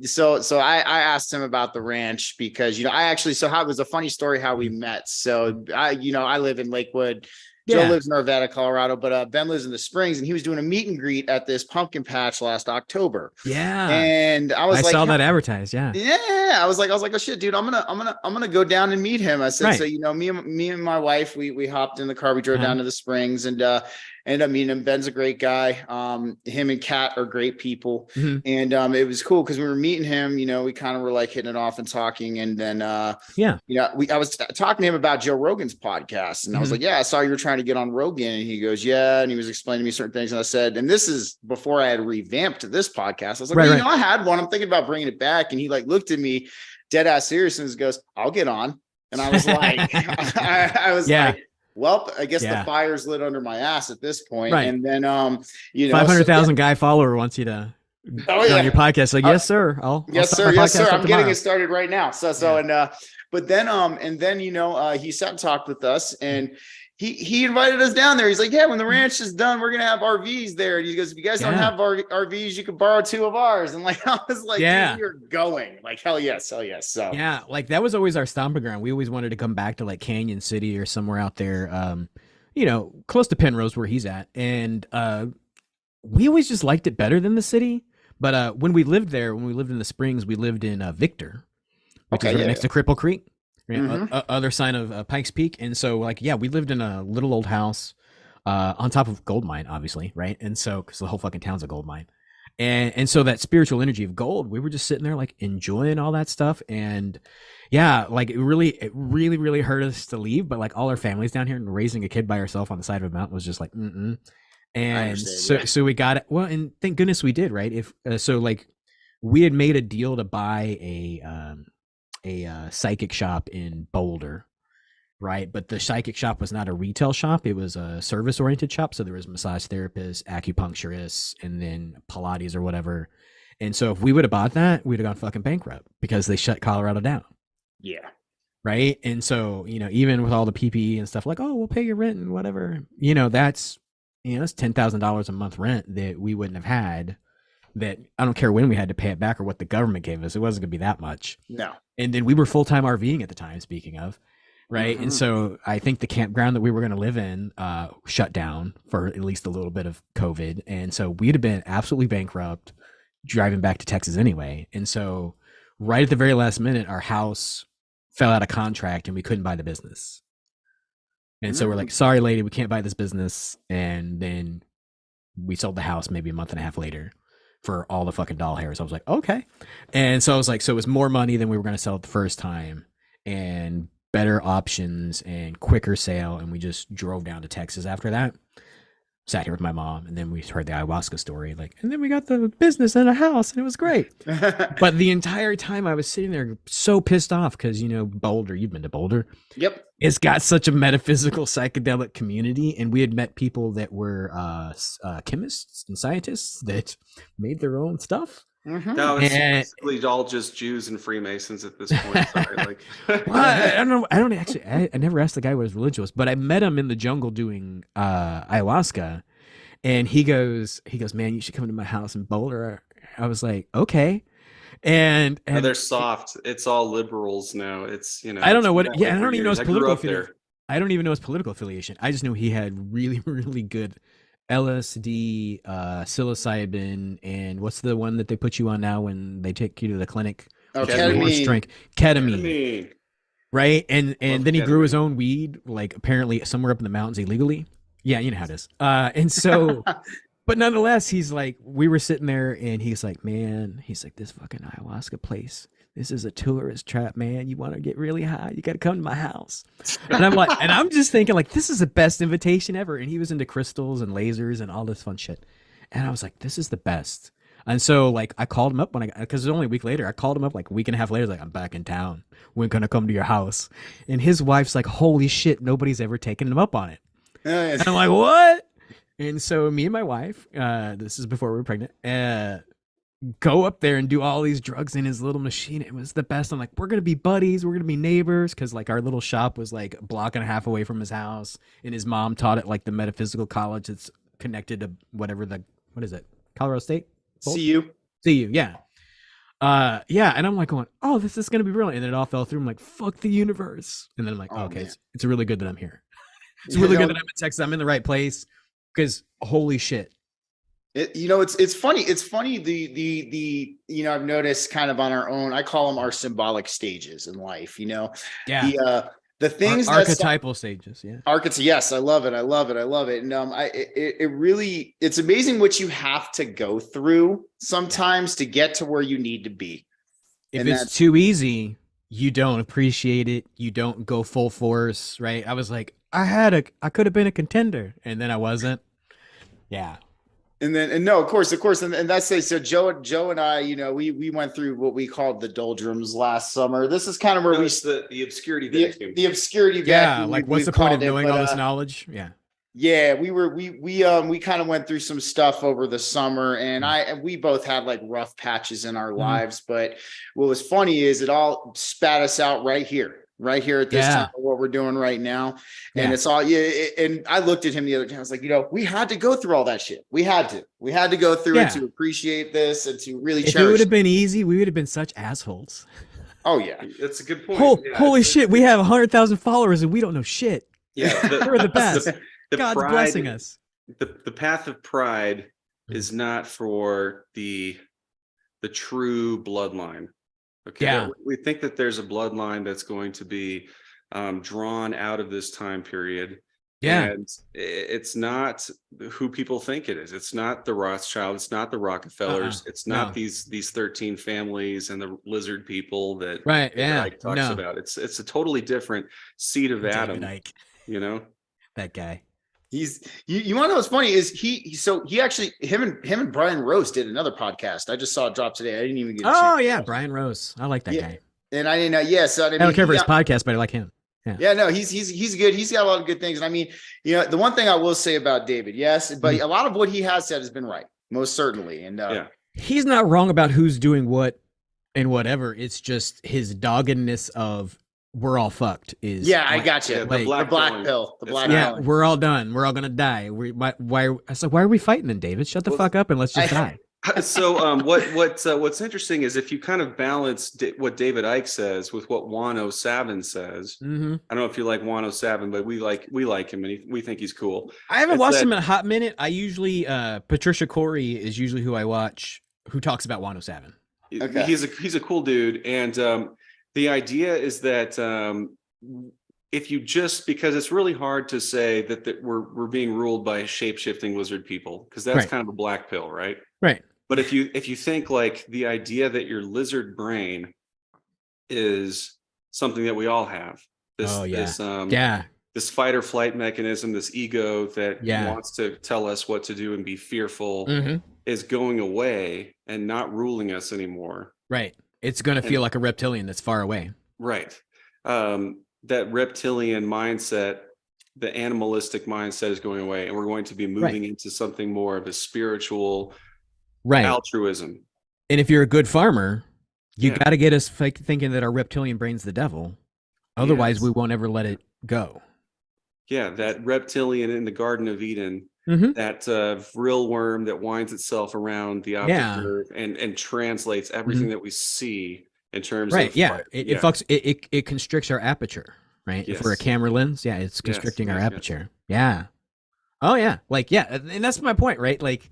so I asked him about the ranch because, you know, it was a funny story how we met. So I live in Lakewood. Joe lives in Arvada, Colorado, but Ben lives in the Springs, and he was doing a meet and greet at this pumpkin patch last October. Yeah. And I saw that advertised. Yeah. Yeah. I was like, oh shit, dude, I'm gonna go down and meet him. I said, so, you know, me and my wife, we hopped in the car, we drove down to the Springs and ended up meeting him. Ben's a great guy. Him and Kat are great people. Mm-hmm. And it was cool because we were meeting him, you know, we kind of were like hitting it off and talking. And then I was talking to him about Joe Rogan's podcast. And I was like, yeah, I saw you were trying to get on Rogan. And he goes, yeah. And he was explaining to me certain things. And I said, and this is before I had revamped this podcast. I was like, you know, I had one. I'm thinking about bringing it back. And he like looked at me dead ass serious and goes, I'll get on. And I was like, I was like, well, I guess the fire's lit under my ass at this point. Right. And then, 500,000 guy follower wants you to on your podcast. Like, yes, sir. Yes, sir. I'm getting it started right now. But then, he sat and talked with us, and he invited us down there. He's like, yeah, when the ranch is done, we're going to have RVs there. And he goes, if you guys don't have RVs, you can borrow 2 of ours. And like, I was like, dude, you're going like, hell yes. So yeah, like that was always our stomping ground. We always wanted to come back to like Canyon City or somewhere out there, close to Penrose where he's at. And we always just liked it better than the city. But when we lived in the Springs, we lived in Victor, which is right next to Cripple Creek. Other side of Pikes Peak. And so we lived in a little old house on top of gold mine, obviously, right? And so because the whole fucking town's a gold mine, and so that spiritual energy of gold, we were just sitting there like enjoying all that stuff. And like it really hurt us to leave, but like all our families down here, and raising a kid by herself on the side of a mountain was just like and so we got it. Well, and thank goodness we did, right? If we had made a deal to buy a psychic shop in Boulder, right? But the psychic shop was not a retail shop. It was a service oriented shop. So there was massage therapists, acupuncturists, and then Pilates or whatever. And so if we would have bought that, we'd have gone fucking bankrupt because they shut Colorado down. Yeah. Right. And so, even with all the PPE and stuff, like, oh, we'll pay your rent and whatever, that's $10,000 a month rent that we wouldn't have had. That I don't care when we had to pay it back or what the government gave us. It wasn't gonna be that much. No. And then we were full-time RVing at the time, speaking of, right? And so I think the campground that we were going to live in shut down for at least a little bit of COVID. And so we'd have been absolutely bankrupt driving back to Texas anyway. And so right at the very last minute, our house fell out of contract and we couldn't buy the business. And so we're like, sorry, lady, we can't buy this business. And then we sold the house maybe a month and a half later for all the fucking doll hairs. I was like, okay. And so I was like, so it was more money than we were going to sell it the first time, and better options and quicker sale. And we just drove down to Texas after that, sat here with my mom, and then we heard the ayahuasca story, and then we got the business and a house, and it was great. But the entire time I was sitting there so pissed off because, Boulder, you've been to Boulder. Yep. It's got such a metaphysical psychedelic community, and we had met people that were chemists and scientists that made their own stuff. Mhm. No, it's And basically all just Jews and Freemasons at this point. Sorry, like well, I don't know. I don't actually. I never asked the guy what his religion was, but I met him in the jungle doing ayahuasca, and he goes, man, you should come to my house in Boulder. I was like, okay, no, and they're soft. It's all liberals now. It's I don't it's know been what. that Yeah, way I for don't even know years. his I grew political up affiliation. there. I don't even know his political affiliation. I just know he had really, really good LSD, psilocybin, and what's the one that they put you on now when they take you to the clinic? Oh, Which is an orange ketamine. drink, I ketamine, mean, right? And love then he grew his ketamine. own weed, like apparently somewhere up in the mountains illegally. Yeah, you know how it is. And so, but nonetheless, he's like, we were sitting there, and he's like, man, he's like, this fucking ayahuasca place. This is a tourist trap, man. You want to get really high? You got to come to my house. And I'm like, and I'm just thinking, like, this is the best invitation ever. And he was into crystals and lasers and all this fun shit. And I was like, this is the best. And so, like, I called him up when because it was only a week later. I called him up like a week and a half later. Like, I'm back in town. We're gonna come to your house. And his wife's like, holy shit, nobody's ever taken him up on it. And I'm like, what? And so me and my wife, this is before we were pregnant, go up there and do all these drugs in his little machine. It was the best. I'm like, we're gonna be buddies, we're gonna be neighbors, because like our little shop was like a block and a half away from his house, and his mom taught at like the metaphysical college that's connected to whatever what is it, Colorado State? See you. CU, yeah. Yeah, and I'm like going, oh, this is gonna be brilliant, and then it all fell through. I'm like, fuck the universe, and then I'm like, Oh, okay, man. it's really good that I'm here. It's You really know, good that I'm in Texas. I'm in the right place, because holy shit. it's funny. It's funny. I've noticed kind of on our own. I call them our symbolic stages in life. Yeah, The things that archetypal stages. Yeah, architects. Yes, I love it. I love it. I love it. And it's amazing what you have to go through sometimes to get to where you need to be. if And it's that's- too easy, you don't appreciate it. You don't go full force, right? I was like, I could have been a contender, and then I wasn't. Yeah. And no, of course, and that's so Joe and I, we went through what we called the doldrums last summer. This is kind of where No, we it's the obscurity the, vacuum. the obscurity Yeah, vacuum, like we've what's the point of called it, knowing but, all this knowledge? Yeah. Yeah, we kind of went through some stuff over the summer, and we both had like rough patches in our lives. But what was funny is it all spat us out right here at this time of what we're doing right now. And it's all, and I looked at him the other day. I was like, we had to go through all that shit. We had to go through it to appreciate this and to really If it cherish would have been easy, we would have been such assholes. Oh yeah. That's a good point. Yeah, Holy shit, we have 100,000 followers and we don't know shit. Yeah, We're the best. the God's pride, blessing us. The path of pride is not for the true bloodline. Okay. Yeah. We think that there's a bloodline that's going to be drawn out of this time period. Yeah. And it's not who people think it is. It's not the Rothschild. It's not the Rockefellers. It's not these 13 families and the lizard people that Ike talks about. It's a totally different seed of Adam. Ike. That guy. He's you want to know what's funny is he actually him and Brian Rose did another podcast. I just saw it drop today. I didn't even get a chance to watch it. Brian Rose. I like that guy. And I didn't know. So I don't care for his podcast, but I like him. Yeah, no, he's good. He's got a lot of good things. And I mean, the one thing I will say about David, yes, but a lot of what he has said has been right, most certainly. And he's not wrong about who's doing what and whatever. It's just his doggedness of we're all fucked is. Yeah, I got you. Yeah, The black pill. Yeah, we're all done. We're all gonna die. Why? I said, why are we fighting then, David? Shut the fuck up and let's just die. So what's interesting is if you kind of balance what David Icke says with what Juan O'Savin says. I don't know if you like Juan O'Savin, but we like him and we think he's cool. I haven't watched him in a hot minute. I usually Patricia Corey is usually who I watch who talks about Juan O'Savin. Okay. He's a cool dude, and the idea is that if you because it's really hard to say that we're being ruled by shape-shifting lizard people, because that's kind of a black pill, right? Right. But if you think like the idea that your lizard brain is something that we all have, this fight or flight mechanism, this ego that wants to tell us what to do and be fearful is going away and not ruling us anymore. Right. It's going to feel like a reptilian that's far away. Right. That reptilian mindset, the animalistic mindset is going away, and we're going to be moving into something more of a spiritual altruism. And if you're a good farmer, you Yeah. got to get us thinking that our reptilian brain's the devil. Otherwise, Yes. we won't ever let it go. Yeah, that reptilian in the Garden of Eden, Mm-hmm. that real worm that winds itself around the optic Yeah. nerve and translates everything that we see in terms Right. of Yeah. like, It fucks. It constricts our aperture. Right. If we're a Yes. camera lens, yeah, it's Yes, constricting our yes, yes. aperture. Yeah. Oh yeah. Like yeah, and that's my point, right? Like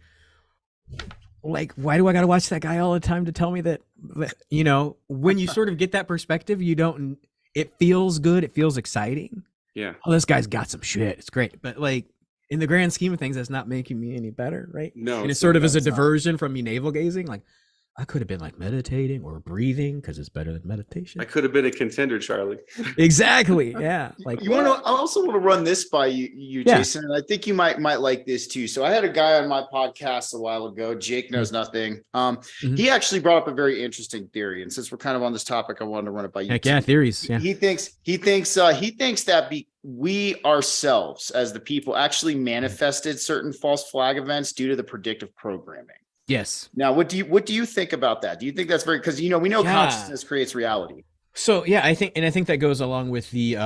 why do I got to watch that guy all the time to tell me that you know, when you sort of get that perspective, you don't. It feels good. It feels exciting. Yeah. Oh, this guy's got some shit. It's great. But like in the grand scheme of things, that's not making me any better, right? No, And it's it's sort not. of as a It's not. diversion from me navel gazing. Like I could have been like meditating or breathing because it's better than meditation. I could have been a contender, Charlie. Exactly. Yeah. Like You want to? I also want to run this by you, Yeah. Jason, and I think you might like this too. So I had a guy on my podcast a while ago. Jake knows nothing. Mhm. He actually brought up a very interesting theory, and since we're kind of on this topic, I wanted to run it by you. Heck yeah, too. theories. Yeah. He thinks that we ourselves as the people actually manifested certain false flag events due to the predictive programming. Yes. Now, what do you think about that? Do you think that's very, because we know Yeah. consciousness creates reality. So yeah, I think that goes along with the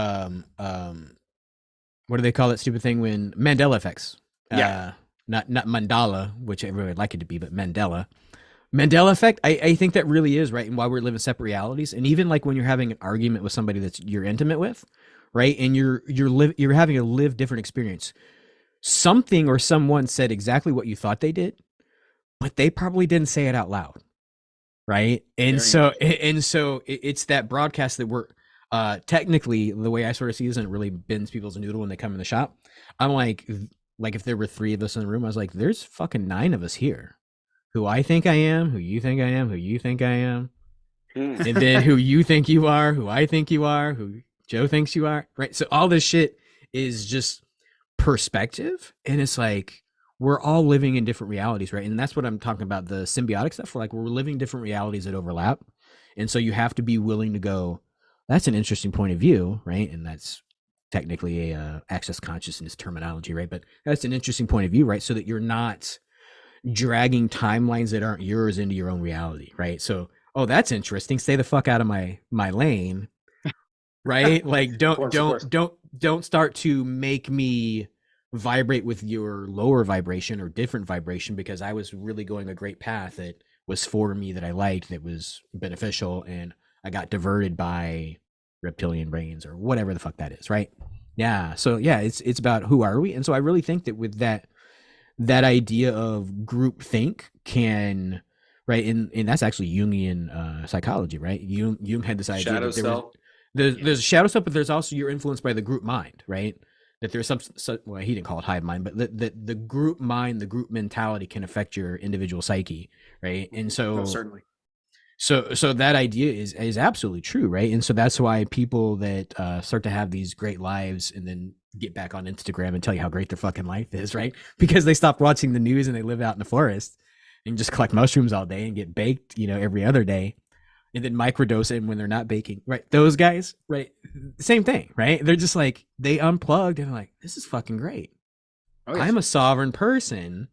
what do they call that stupid thing when Mandela effects? Yeah. Not mandala, which everyone would like it to be, but Mandela effect. I think that really is right, and why we're living separate realities. And even like when you're having an argument with somebody that's you're intimate with, right, and you're having a live different experience. Something or someone said exactly what you thought they did, but they probably didn't say it out loud. Right. And so it's that broadcast that we're technically the way I sort of see this, and it really bends people's noodle when they come in the shop. I'm like if there were 3 of us in the room, I was like, there's fucking 9 of us here. Who I think I am, who you think I am, who you think I am, and then who you think you are, who I think you are, who Joe thinks you are. Right. So all this shit is just perspective. And it's like, we're all living in different realities, right? And that's what I'm talking about, the symbiotic stuff. We're living different realities that overlap. And so you have to be willing to go, that's an interesting point of view, right? And that's technically a access consciousness terminology, right? But that's an interesting point of view, right? So that you're not dragging timelines that aren't yours into your own reality, right? So, oh, that's interesting. Stay the fuck out of my lane, right? Like don't start to make me vibrate with your lower vibration or different vibration, because I was really going a great path that was for me, that I liked, that was beneficial, and I got diverted by reptilian brains or whatever the fuck that is, right? Yeah. So yeah, it's about who are we? And so I really think that with that idea of group think can, right, and that's actually Jungian psychology, right? Jung had this idea Shadow that self. there's a shadow self, but there's also, you're influenced by the group mind, right? That there's some well, he didn't call it hive mind, but the group mind, the group mentality can affect your individual psyche, right? And so Certainly. so that idea is absolutely true, right? And so that's why people that start to have these great lives and then get back on Instagram and tell you how great their fucking life is, right? Because they stopped watching the news and they live out in the forest and just collect mushrooms all day and get baked, every other day, and then microdose it when they're not baking, right? Those guys, right? Same thing, right? They're just like, they unplugged and they're like, this is fucking great. Oh, yes. I'm a sovereign person.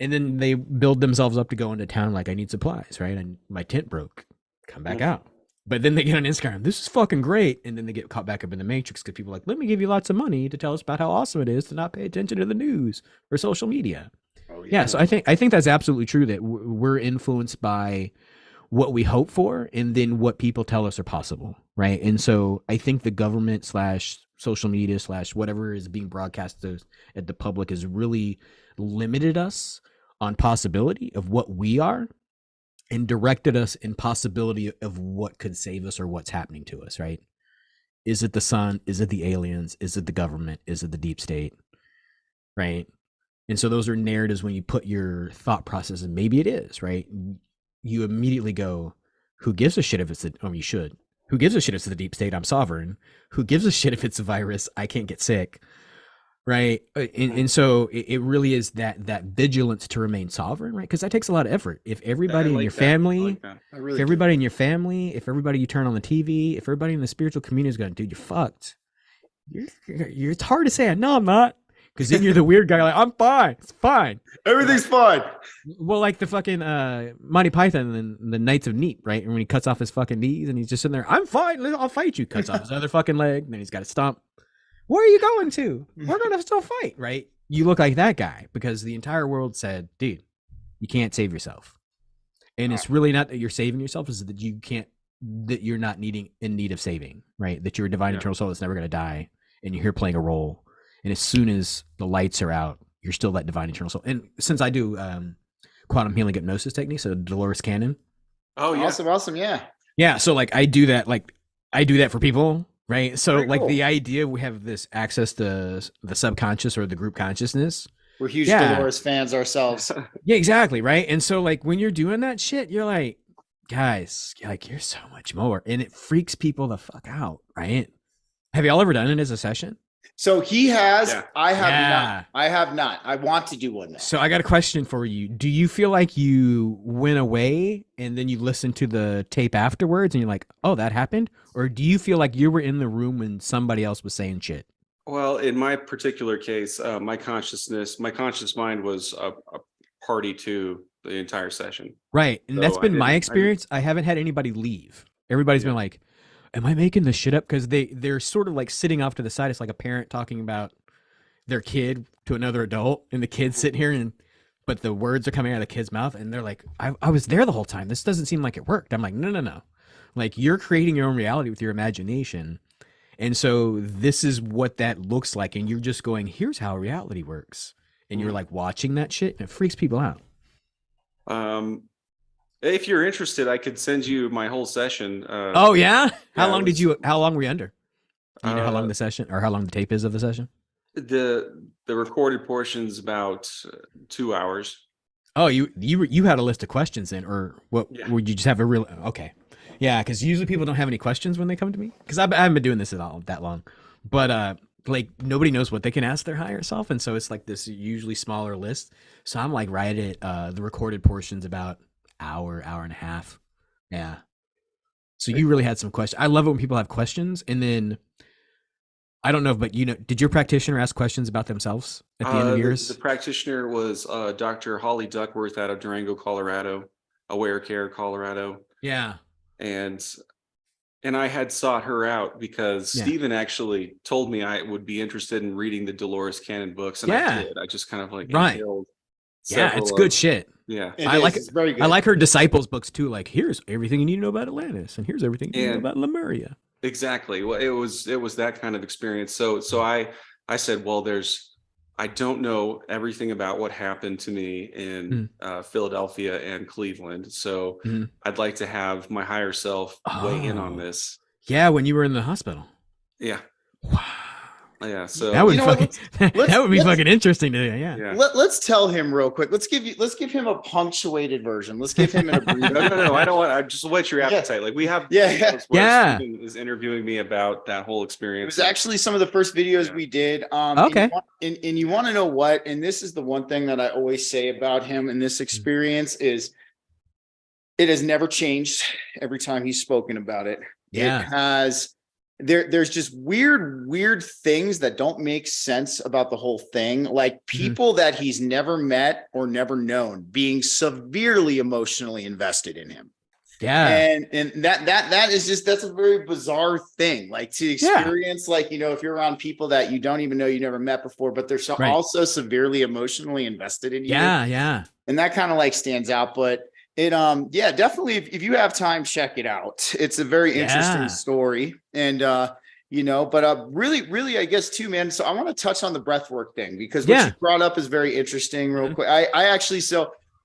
And then they build themselves up to go into town like, I need supplies, right? And my tent broke. Come back out. But then they get on Instagram, this is fucking great. And then they get caught back up in the matrix because people are like, let me give you lots of money to tell us about how awesome it is to not pay attention to the news or social media. Oh, Yeah. So I think that's absolutely true, that we're influenced by what we hope for and then what people tell us are possible, right? And so I think the government / social media / whatever is being broadcasted at the public has really limited us on possibility of what we are and directed us in possibility of what could save us or what's happening to us, right? Is it the sun? Is it the aliens? Is it the government? Is it the deep state? Right? And so those are narratives when you put your thought process, and maybe it is, right? You immediately go, who gives a shit if it's you should. Who gives a shit if it's the deep state? I'm sovereign. Who gives a shit if it's a virus? I can't get sick. Right. And so it really is that vigilance to remain sovereign, right? Because that takes a lot of effort. If everybody in your family, if everybody in your family, if everybody you turn on the TV, if everybody in the spiritual community is going, dude, you're fucked. It's hard to say, no, I'm not. Because then you're the weird guy. Like, I'm fine. It's fine. Everything's fine. Well, like the fucking Monty Python and the Knights of Neat, right? And when he cuts off his fucking knees and he's just sitting there, I'm fine. I'll fight you. Cuts off his other fucking leg. And then he's got to stomp. Where are you going to? We're gonna still fight, right? You look like that guy because the entire world said, dude, you can't save yourself. And it's really not that you're saving yourself, is that you're not in need of saving, right? That you're a divine eternal soul that's never gonna die, and you're here playing a role. And as soon as the lights are out, you're still that divine eternal soul. And since I do quantum healing hypnosis technique, so Dolores Cannon. Oh yeah. Awesome. Yeah. Yeah. So like I do that for people, right? So Very like cool. the idea we have this access to the subconscious or the group consciousness. We're huge Yeah. Dolores fans ourselves. Yeah, exactly. Right. And so like when you're doing that shit, you're like, guys, like you're so much more. And it freaks people the fuck out, right? Have y'all ever done it as a session? So he has, Yeah. I have Yeah. not. I have not. I want to do one now. So I got a question for you. Do you feel like you went away and then you listened to the tape afterwards and you're like, oh, that happened? Or do you feel like you were in the room when somebody else was saying shit? Well, in my particular case, my conscious mind was a party to the entire session. Right. And So that's I been didn't- my I didn't- experience. I haven't had anybody leave. Everybody's been like, am I making this shit up? Because they're sort of like sitting off to the side. It's like a parent talking about their kid to another adult, and the kid's sitting here but the words are coming out of the kid's mouth, and they're like, I was there the whole time. This doesn't seem like it worked. I'm like, no. Like you're creating your own reality with your imagination. And so this is what that looks like. And you're just going, here's how reality works. And you're like watching that shit, and it freaks people out. If you're interested, I could send you my whole session. Oh yeah? How yeah, long how long were you under? Do you know how long Uh, the session or how long the tape is of the session? The recorded portion's about 2 hours. Oh, you had a list of questions then, or what? Yeah. Would you just have a real? Okay, yeah, because usually people don't have any questions when they come to me because I haven't been doing this that long, but like nobody knows what they can ask their higher self, and so it's like this usually smaller list. So I'm like right at the recorded portions about hour and a half, yeah. So you really had some questions. I love it when people have questions, and then I don't know, but did your practitioner ask questions about themselves at the end of yours? The practitioner was Dr. Holly Duckworth out of Durango, Colorado, Aware Care, Colorado. Yeah. And I had sought her out because Yeah. Stephen actually told me I would be interested in reading the Dolores Cannon books. And Yeah. I did. I just kind of like Right. inhaled Yeah, it's several good of- shit. Yeah. It I is, like it's very good. I like her disciples books too. Like, here's everything you need to know about Atlantis, and here's everything you need to know And- about Lemuria. Exactly. Well, it was that kind of experience. So I said, well, I don't know everything about what happened to me in Philadelphia and Cleveland. So Mhm. I'd like to have my higher self weigh in on Oh. this. Yeah, when you were in the hospital. Yeah. Wow. Yeah. So That would You know what, fucking let's- that would be let's- fucking interesting to yeah. yeah. Let's tell him real quick. Let's give him a punctuated version. Let's give him an No, abbreviated. I don't want. I just whet your Yeah. appetite. Like we have. Yeah. videos where Yeah. Stephen is interviewing me about that whole It experience. was actually some of the first videos Yeah. we did. Okay. And you want to know what? And this is the one thing that I always say about him and this experience is it has never changed every time he's spoken about it. Yeah. It has there's just weird things that don't make sense about the whole thing. Like people that he's never met or never known being severely emotionally invested in him. Yeah. And that is just that's a very bizarre thing, like to experience, like if you're around people that you don't even know you never met before, but they're Right. also severely emotionally invested in you. Yeah. And that kind of like stands out. But it definitely if you have time, check it out. It's a very interesting Yeah. story. And really, I guess too, man. So I want to touch on the breathwork thing because what Yeah. you brought up is very interesting. Real quick, I actually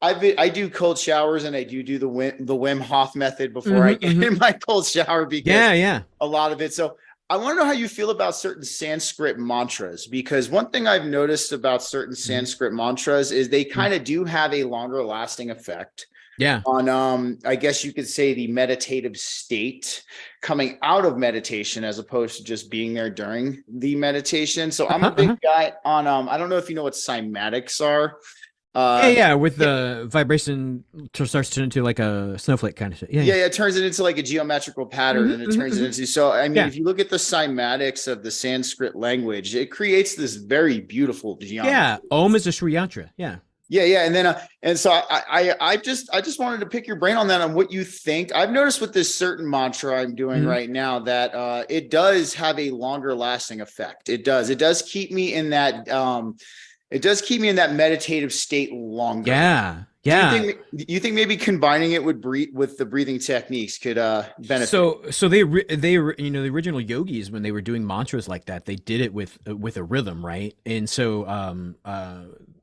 I do cold showers and I do the Wim Hof method before I get in my cold shower because Yeah. a lot of it. So I want to know how you feel about certain Sanskrit mantras, because one thing I've noticed about certain Sanskrit mantras is they kind of do have a longer lasting effect Yeah. on I guess you could say the meditative state coming out of meditation as opposed to just being there during the meditation. So I'm a big guy on I don't know if you know what cymatics are. Yeah, with the vibration starts to turn into like a snowflake kind of shit. Yeah, Yeah, it turns it into like a geometrical pattern, and it turns it into. So, I mean, Yeah. if you look at the cymatics of the Sanskrit language, it creates this very beautiful geometry. Yeah, Om is a Sri Yantra. Yeah. Yeah, and then and so I just wanted to pick your brain on that, on what you think. I've noticed with this certain mantra I'm doing right now that it does have a longer lasting effect. It does keep me in that meditative state longer. Yeah. Do you think maybe combining it with the breathing techniques could benefit? So the original yogis, when they were doing mantras like that, they did it with a rhythm, right? And so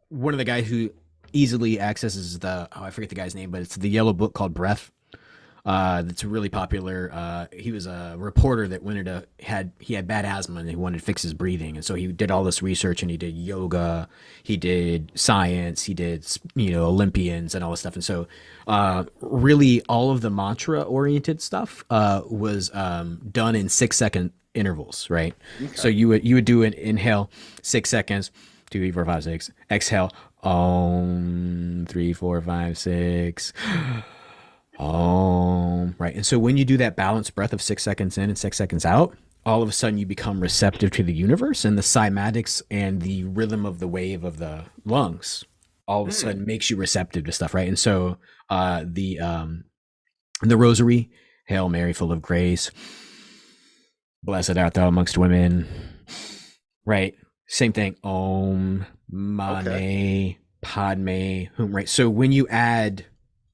one of the guys who easily accesses I forget the guy's name, but it's the yellow book called Breath. That's really popular. He was a reporter that he had bad asthma and he wanted to fix his breathing, and so he did all this research and he did yoga, he did science, he did Olympians and all this stuff, and so really all of the mantra oriented stuff was done in 6-second intervals, right? Okay. So you would do an inhale 6 seconds, 2, 3, 4, 5, 6, exhale, 3, 4, 5, 6. Right. And so when you do that balanced breath of 6 seconds in and 6 seconds out, all of a sudden you become receptive to the universe, and the cymatics and the rhythm of the wave of the lungs all of a sudden makes you receptive to stuff. Right. And so the rosary, Hail Mary, full of grace, blessed art thou amongst women. Right. Same thing. Om Mane Padme Hum. Right. So when you add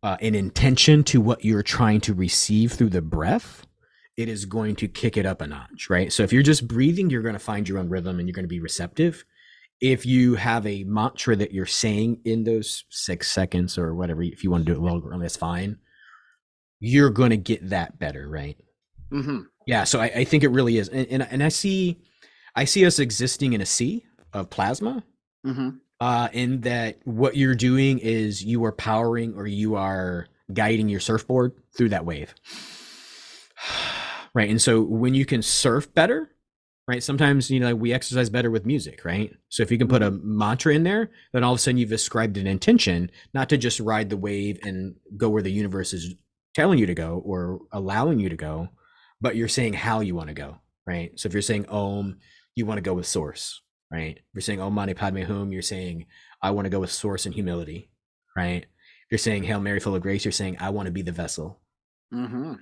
an intention to what you're trying to receive through the breath, it is going to kick it up a notch, right? So if you're just breathing, you're going to find your own rhythm and you're going to be receptive. If you have a mantra that you're saying in those 6 seconds or whatever, if you want to do it longer, that's fine. You're going to get that better, right? Mm-hmm. Yeah. So I think it really is, and I see us existing in a sea of plasma. Mm-hmm. In that what you're doing is you are powering, or you are guiding your surfboard through that wave. Right. And so when you can surf better, right, sometimes, we exercise better with music, right? So if you can put a mantra in there, then all of a sudden you've ascribed an intention, not to just ride the wave and go where the universe is telling you to go or allowing you to go, but you're saying how you want to go, right? So if you're saying Om, you want to go with source. Right. If you're saying Om Mani Padme Hum, you're saying I want to go with source and humility. Right. If you're saying Hail Mary, full of grace, you're saying I want to be the vessel. Mm-hmm.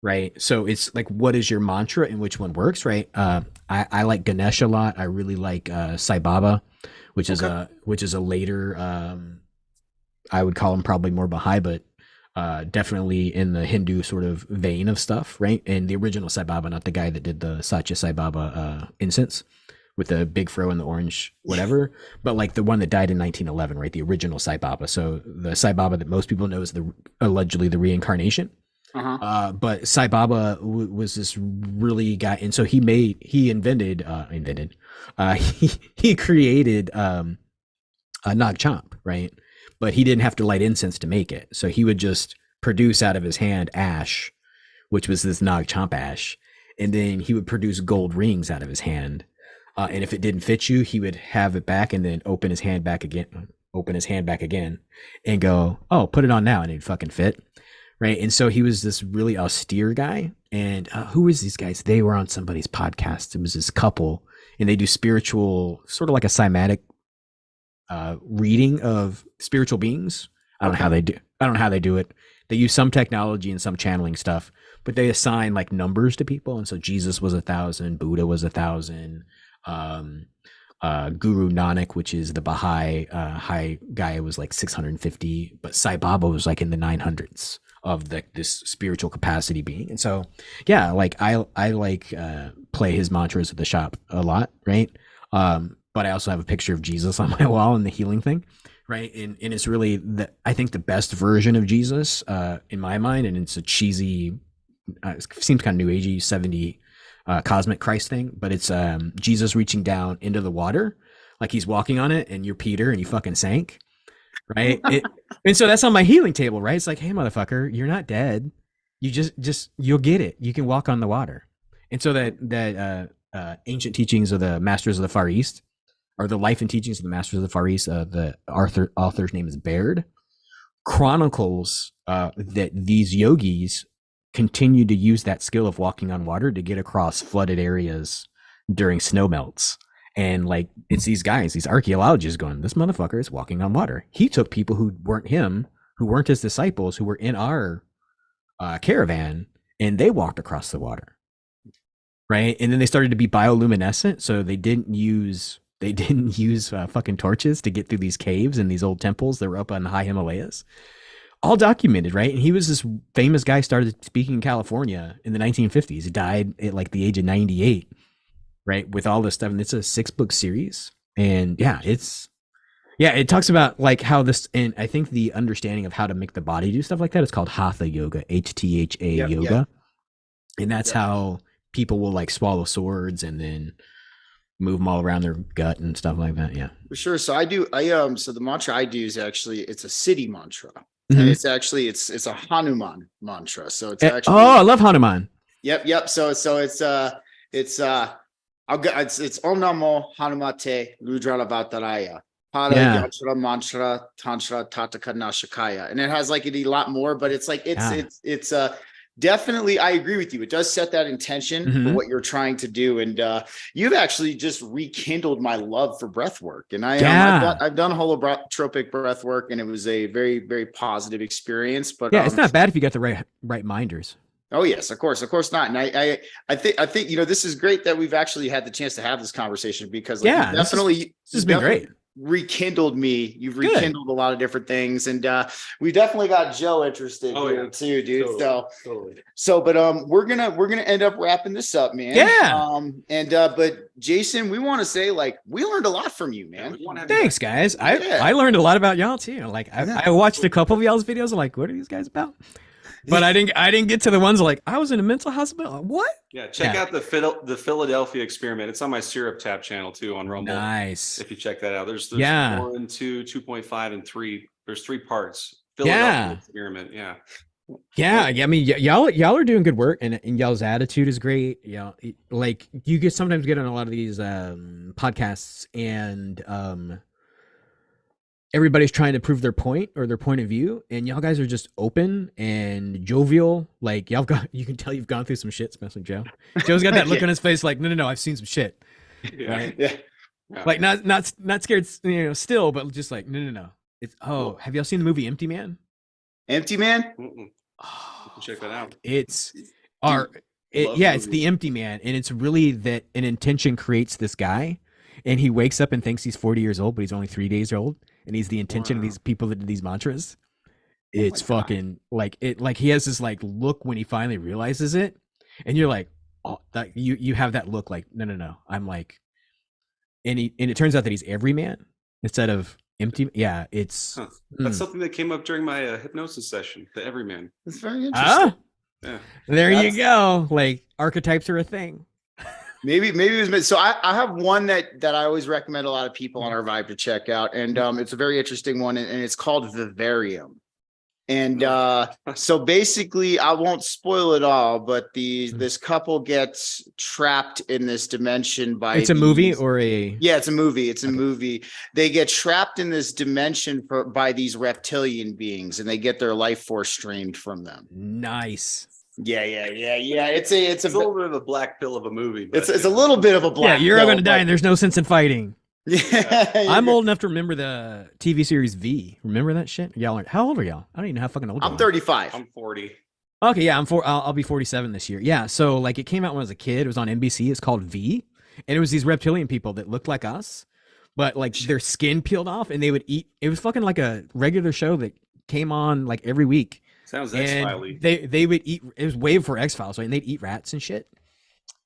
Right. So it's like, what is your mantra and which one works? Right. I like Ganesh a lot. I really like Sai Baba, which is a later, I would call him probably more Baha'i, but definitely in the Hindu sort of vein of stuff. Right. And the original Sai Baba, not the guy that did the Satya Sai Baba incense with the big fro and the orange, whatever, but like the one that died in 1911, right? The original Sai Baba. So the Sai Baba that most people know is allegedly the reincarnation. Uh-huh. But Sai Baba was this really guy. And so he created a Nag Champ, right? But he didn't have to light incense to make it. So he would just produce out of his hand ash, which was this Nag Champ ash. And then he would produce gold rings out of his hand. And if it didn't fit you, he would have it back and then open his hand back again and go, oh, put it on now. And it'd fucking fit. Right. And so he was this really austere guy. And who was these guys? They were on somebody's podcast. It was this couple, and they do spiritual, sort of like a cymatic reading of spiritual beings. I don't know how they do it. They use some technology and some channeling stuff, but they assign like numbers to people. And so Jesus was 1,000, Buddha was 1,000. Guru Nanak, which is the Baha'i high guy, was like 650, but Sai Baba was like in the 900s of this spiritual capacity being. And so, yeah, like I like play his mantras at the shop a lot, right? But I also have a picture of Jesus on my wall and the healing thing, right? And it's really I think the best version of Jesus in my mind, and it's a cheesy, it seems kind of new agey 70 cosmic Christ thing, but it's Jesus reaching down into the water like he's walking on it, and you're Peter and you fucking sank, right? And so that's on my healing table, right? It's like, hey motherfucker, you're not dead, you just you'll get it, you can walk on the water. And so that ancient teachings of the masters of the Far East, or the Life and Teachings of the Masters of the Far East. The author's name is Baird. Chronicles that these yogis continue to use that skill of walking on water to get across flooded areas during snow melts. And like, it's these guys, these archaeologists going, this motherfucker is walking on water. He took people who weren't him, who weren't his disciples, who were in our caravan, and they walked across the water. Right. And then they started to be bioluminescent. So they didn't use fucking torches to get through these caves and these old temples that were up on the high Himalayas. All documented, right? And he was this famous guy, started speaking in California in the 1950s. He died at like the age of 98, right? With all this stuff. And it's a 6-book series. And it talks about like how this, and I think the understanding of how to make the body do stuff like that is called Hatha yoga, HTHA yoga. Yep. And that's how people will like swallow swords and then move them all around their gut and stuff like that. Yeah, for sure. So so the mantra I do is actually, it's a city mantra. And it's actually, it's a Hanuman mantra. So it's actually, I love Hanuman. Yep. So it's Om Namo Hanumate Rudravataraya. Yantra mantra tantra tataka nashakaya. And it has like a lot more, but it's like, it's definitely, I agree with you. It does set that intention for what you're trying to do. And you've actually just rekindled my love for breath work. And I've done holotropic breath work, and it was a very, very positive experience. But it's not bad if you got the right minders. Oh yes, of course not. And I think this is great that we've actually had the chance to have this conversation, because like, this has been great. Rekindled me. You've rekindled a lot of different things, and we definitely got Joe interested too, dude. Totally. But we're gonna end up wrapping this up, man. But Jason, we want to say, like, we learned a lot from you, man. Thanks, guys. I learned a lot about y'all too. Like I watched a couple of y'all's videos. I'm like, what are these guys about? But I didn't get to the ones like I was in a mental hospital. What? Yeah, check out the Philadelphia experiment. It's on my Syrup Tap channel too on Rumble. Nice. If you check that out, there's 1, 2, 2.5, and 3. There's 3 parts. Philadelphia experiment. Yeah. Yeah, I mean, y'all are doing good work, and y'all's attitude is great. Like you sometimes get on a lot of these podcasts, and everybody's trying to prove their point or their point of view, and y'all guys are just open and jovial. Like you can tell you've gone through some shit, especially Joe. Joe's got that look on his face, like, no, I've seen some shit. Right? Yeah. Like not scared, still, but just like, no. It's have y'all seen the movie Empty Man? Empty Man? Oh, check that out. It's the Empty Man, and it's really that an intention creates this guy, and he wakes up and thinks he's 40 years old, but he's only 3 days old. And he's the intention of these people that did these mantras. It's fucking like it. Like he has this like look when he finally realizes it, and you're like, that you have that look like no. I'm like, and it turns out that he's every man instead of empty. Yeah, it's that's something that came up during my hypnosis session. The everyman. That's very interesting. There you go. Like archetypes are a thing. Maybe it was. So I have one that I always recommend a lot of people on our Vibe to check out, and it's a very interesting one, and it's called Vivarium. And so basically, I won't spoil it all, but this couple gets trapped in this dimension by. It's a movie or a. Yeah, it's a movie. It's a movie. They get trapped in this dimension by these reptilian beings, and they get their life force streamed from them. Nice. Yeah. It's a little bit of a black pill of a movie. It's a little bit of a black. Yeah, you're all gonna die, and there's no sense in fighting. Yeah, I'm old enough to remember the TV series V. Remember that shit? How old are y'all? I don't even know how fucking old. I'm 35. I'm 40. Okay, yeah, I'll be 47 this year. Yeah, so like it came out when I was a kid. It was on NBC. It's called V, and it was these reptilian people that looked like us, but like their skin peeled off, and they would eat. It was fucking like a regular show that came on like every week. Sounds X-Files-y. They would eat. It was way before X-Files, right? And they'd eat rats and shit.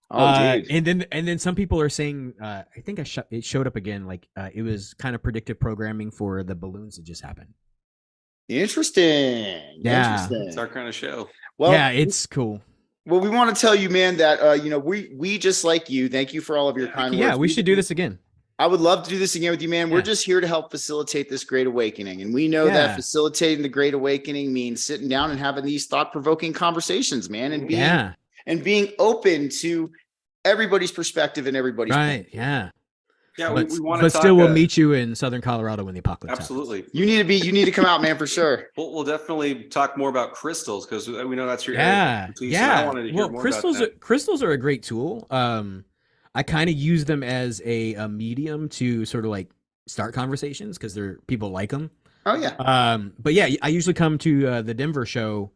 Dude. And then some people are saying, I think it showed up again. Like it was kind of predictive programming for the balloons that just happened. Interesting. Yeah, it's our kind of show. Well, yeah, it's cool. Well, we want to tell you, man, that we just like you. Thank you for all of your kind words. Yeah, we should do this again. I would love to do this again with you, man. We're just here to help facilitate this great awakening. And we know that facilitating the great awakening means sitting down and having these thought-provoking conversations, man, and being open to everybody's perspective and everybody's right. Yeah. Yeah, but, we want to but talk. still, we'll meet you in Southern Colorado when the apocalypse happens. Absolutely. You need to come out, man, for sure. We'll definitely talk more about crystals because we know that's your area of Yeah, expertise, and I yeah. wanted to hear Well, more crystals about that. crystals are a great tool. I kind of use them as a medium to sort of like start conversations because they're people like them. Oh yeah. But yeah, I usually come to the Denver show,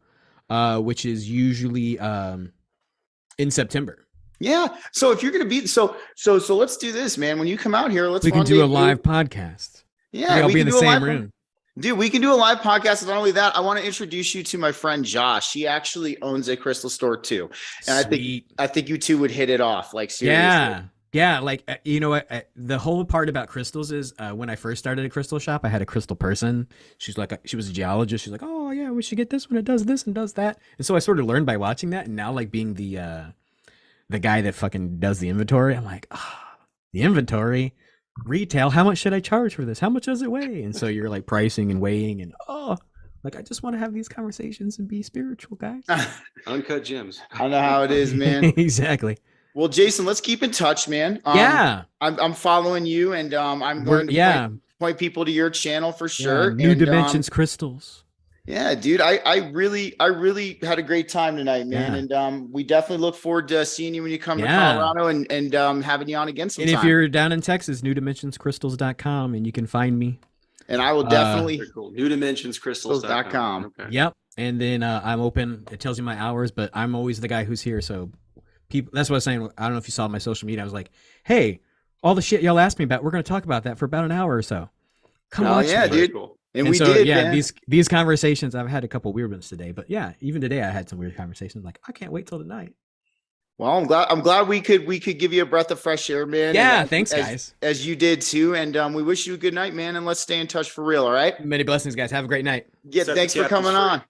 which is usually in September. Yeah. So if you're gonna be so let's do this, man. When you come out here, let's We can do a rendezvous. live podcast. Yeah, Maybe I'll we be in can the do a same live room. Dude, we can do a live podcast. Not only that, I want to introduce you to my friend Josh. He actually owns a crystal store too. And Sweet. I think you two would hit it off. Like seriously. Yeah. Yeah, like you know what? The whole part about crystals is when I first started a crystal shop, I had a crystal person. She's like, she was a geologist. She's like, oh yeah, we should get this one. It does this and does that. And so I sort of learned by watching that. And now, like being the guy that fucking does the inventory, I'm like, the inventory, retail. How much should I charge for this? How much does it weigh? And so you're like pricing and weighing, and like I just want to have these conversations and be spiritual, guys. Uncut gems. I know how it is, man. Exactly. Well, Jason, let's keep in touch, man. Yeah. I'm following you, and I'm going to point people to your channel for sure. New and, Dimensions crystals. Yeah, dude, I really had a great time tonight, man. Yeah. And we definitely look forward to seeing you when you come to Colorado and having you on again sometime. And if you're down in Texas, newdimensionscrystals.com, and you can find me. And I will definitely Cool. newdimensionscrystals.com. Okay. Yep. And then I'm open. It tells you my hours, but I'm always the guy who's here. So people, that's what I was saying. I don't know if you saw my social media. I was like, hey, all the shit y'all asked me about, we're going to talk about that for about an hour or so. Come watch yeah, me. dude. Cool. And we did, man. these conversations, I've had a couple weird ones today, but yeah, even today I had some weird conversations. Like, I can't wait till tonight. Well, I'm glad we could give you a breath of fresh air, man. Yeah, and, thanks, guys. As you did too. And we wish you a good night, man. And let's stay in touch for real. All right. Many blessings, guys. Have a great night. Yeah, Set the thanks for captives coming free. on.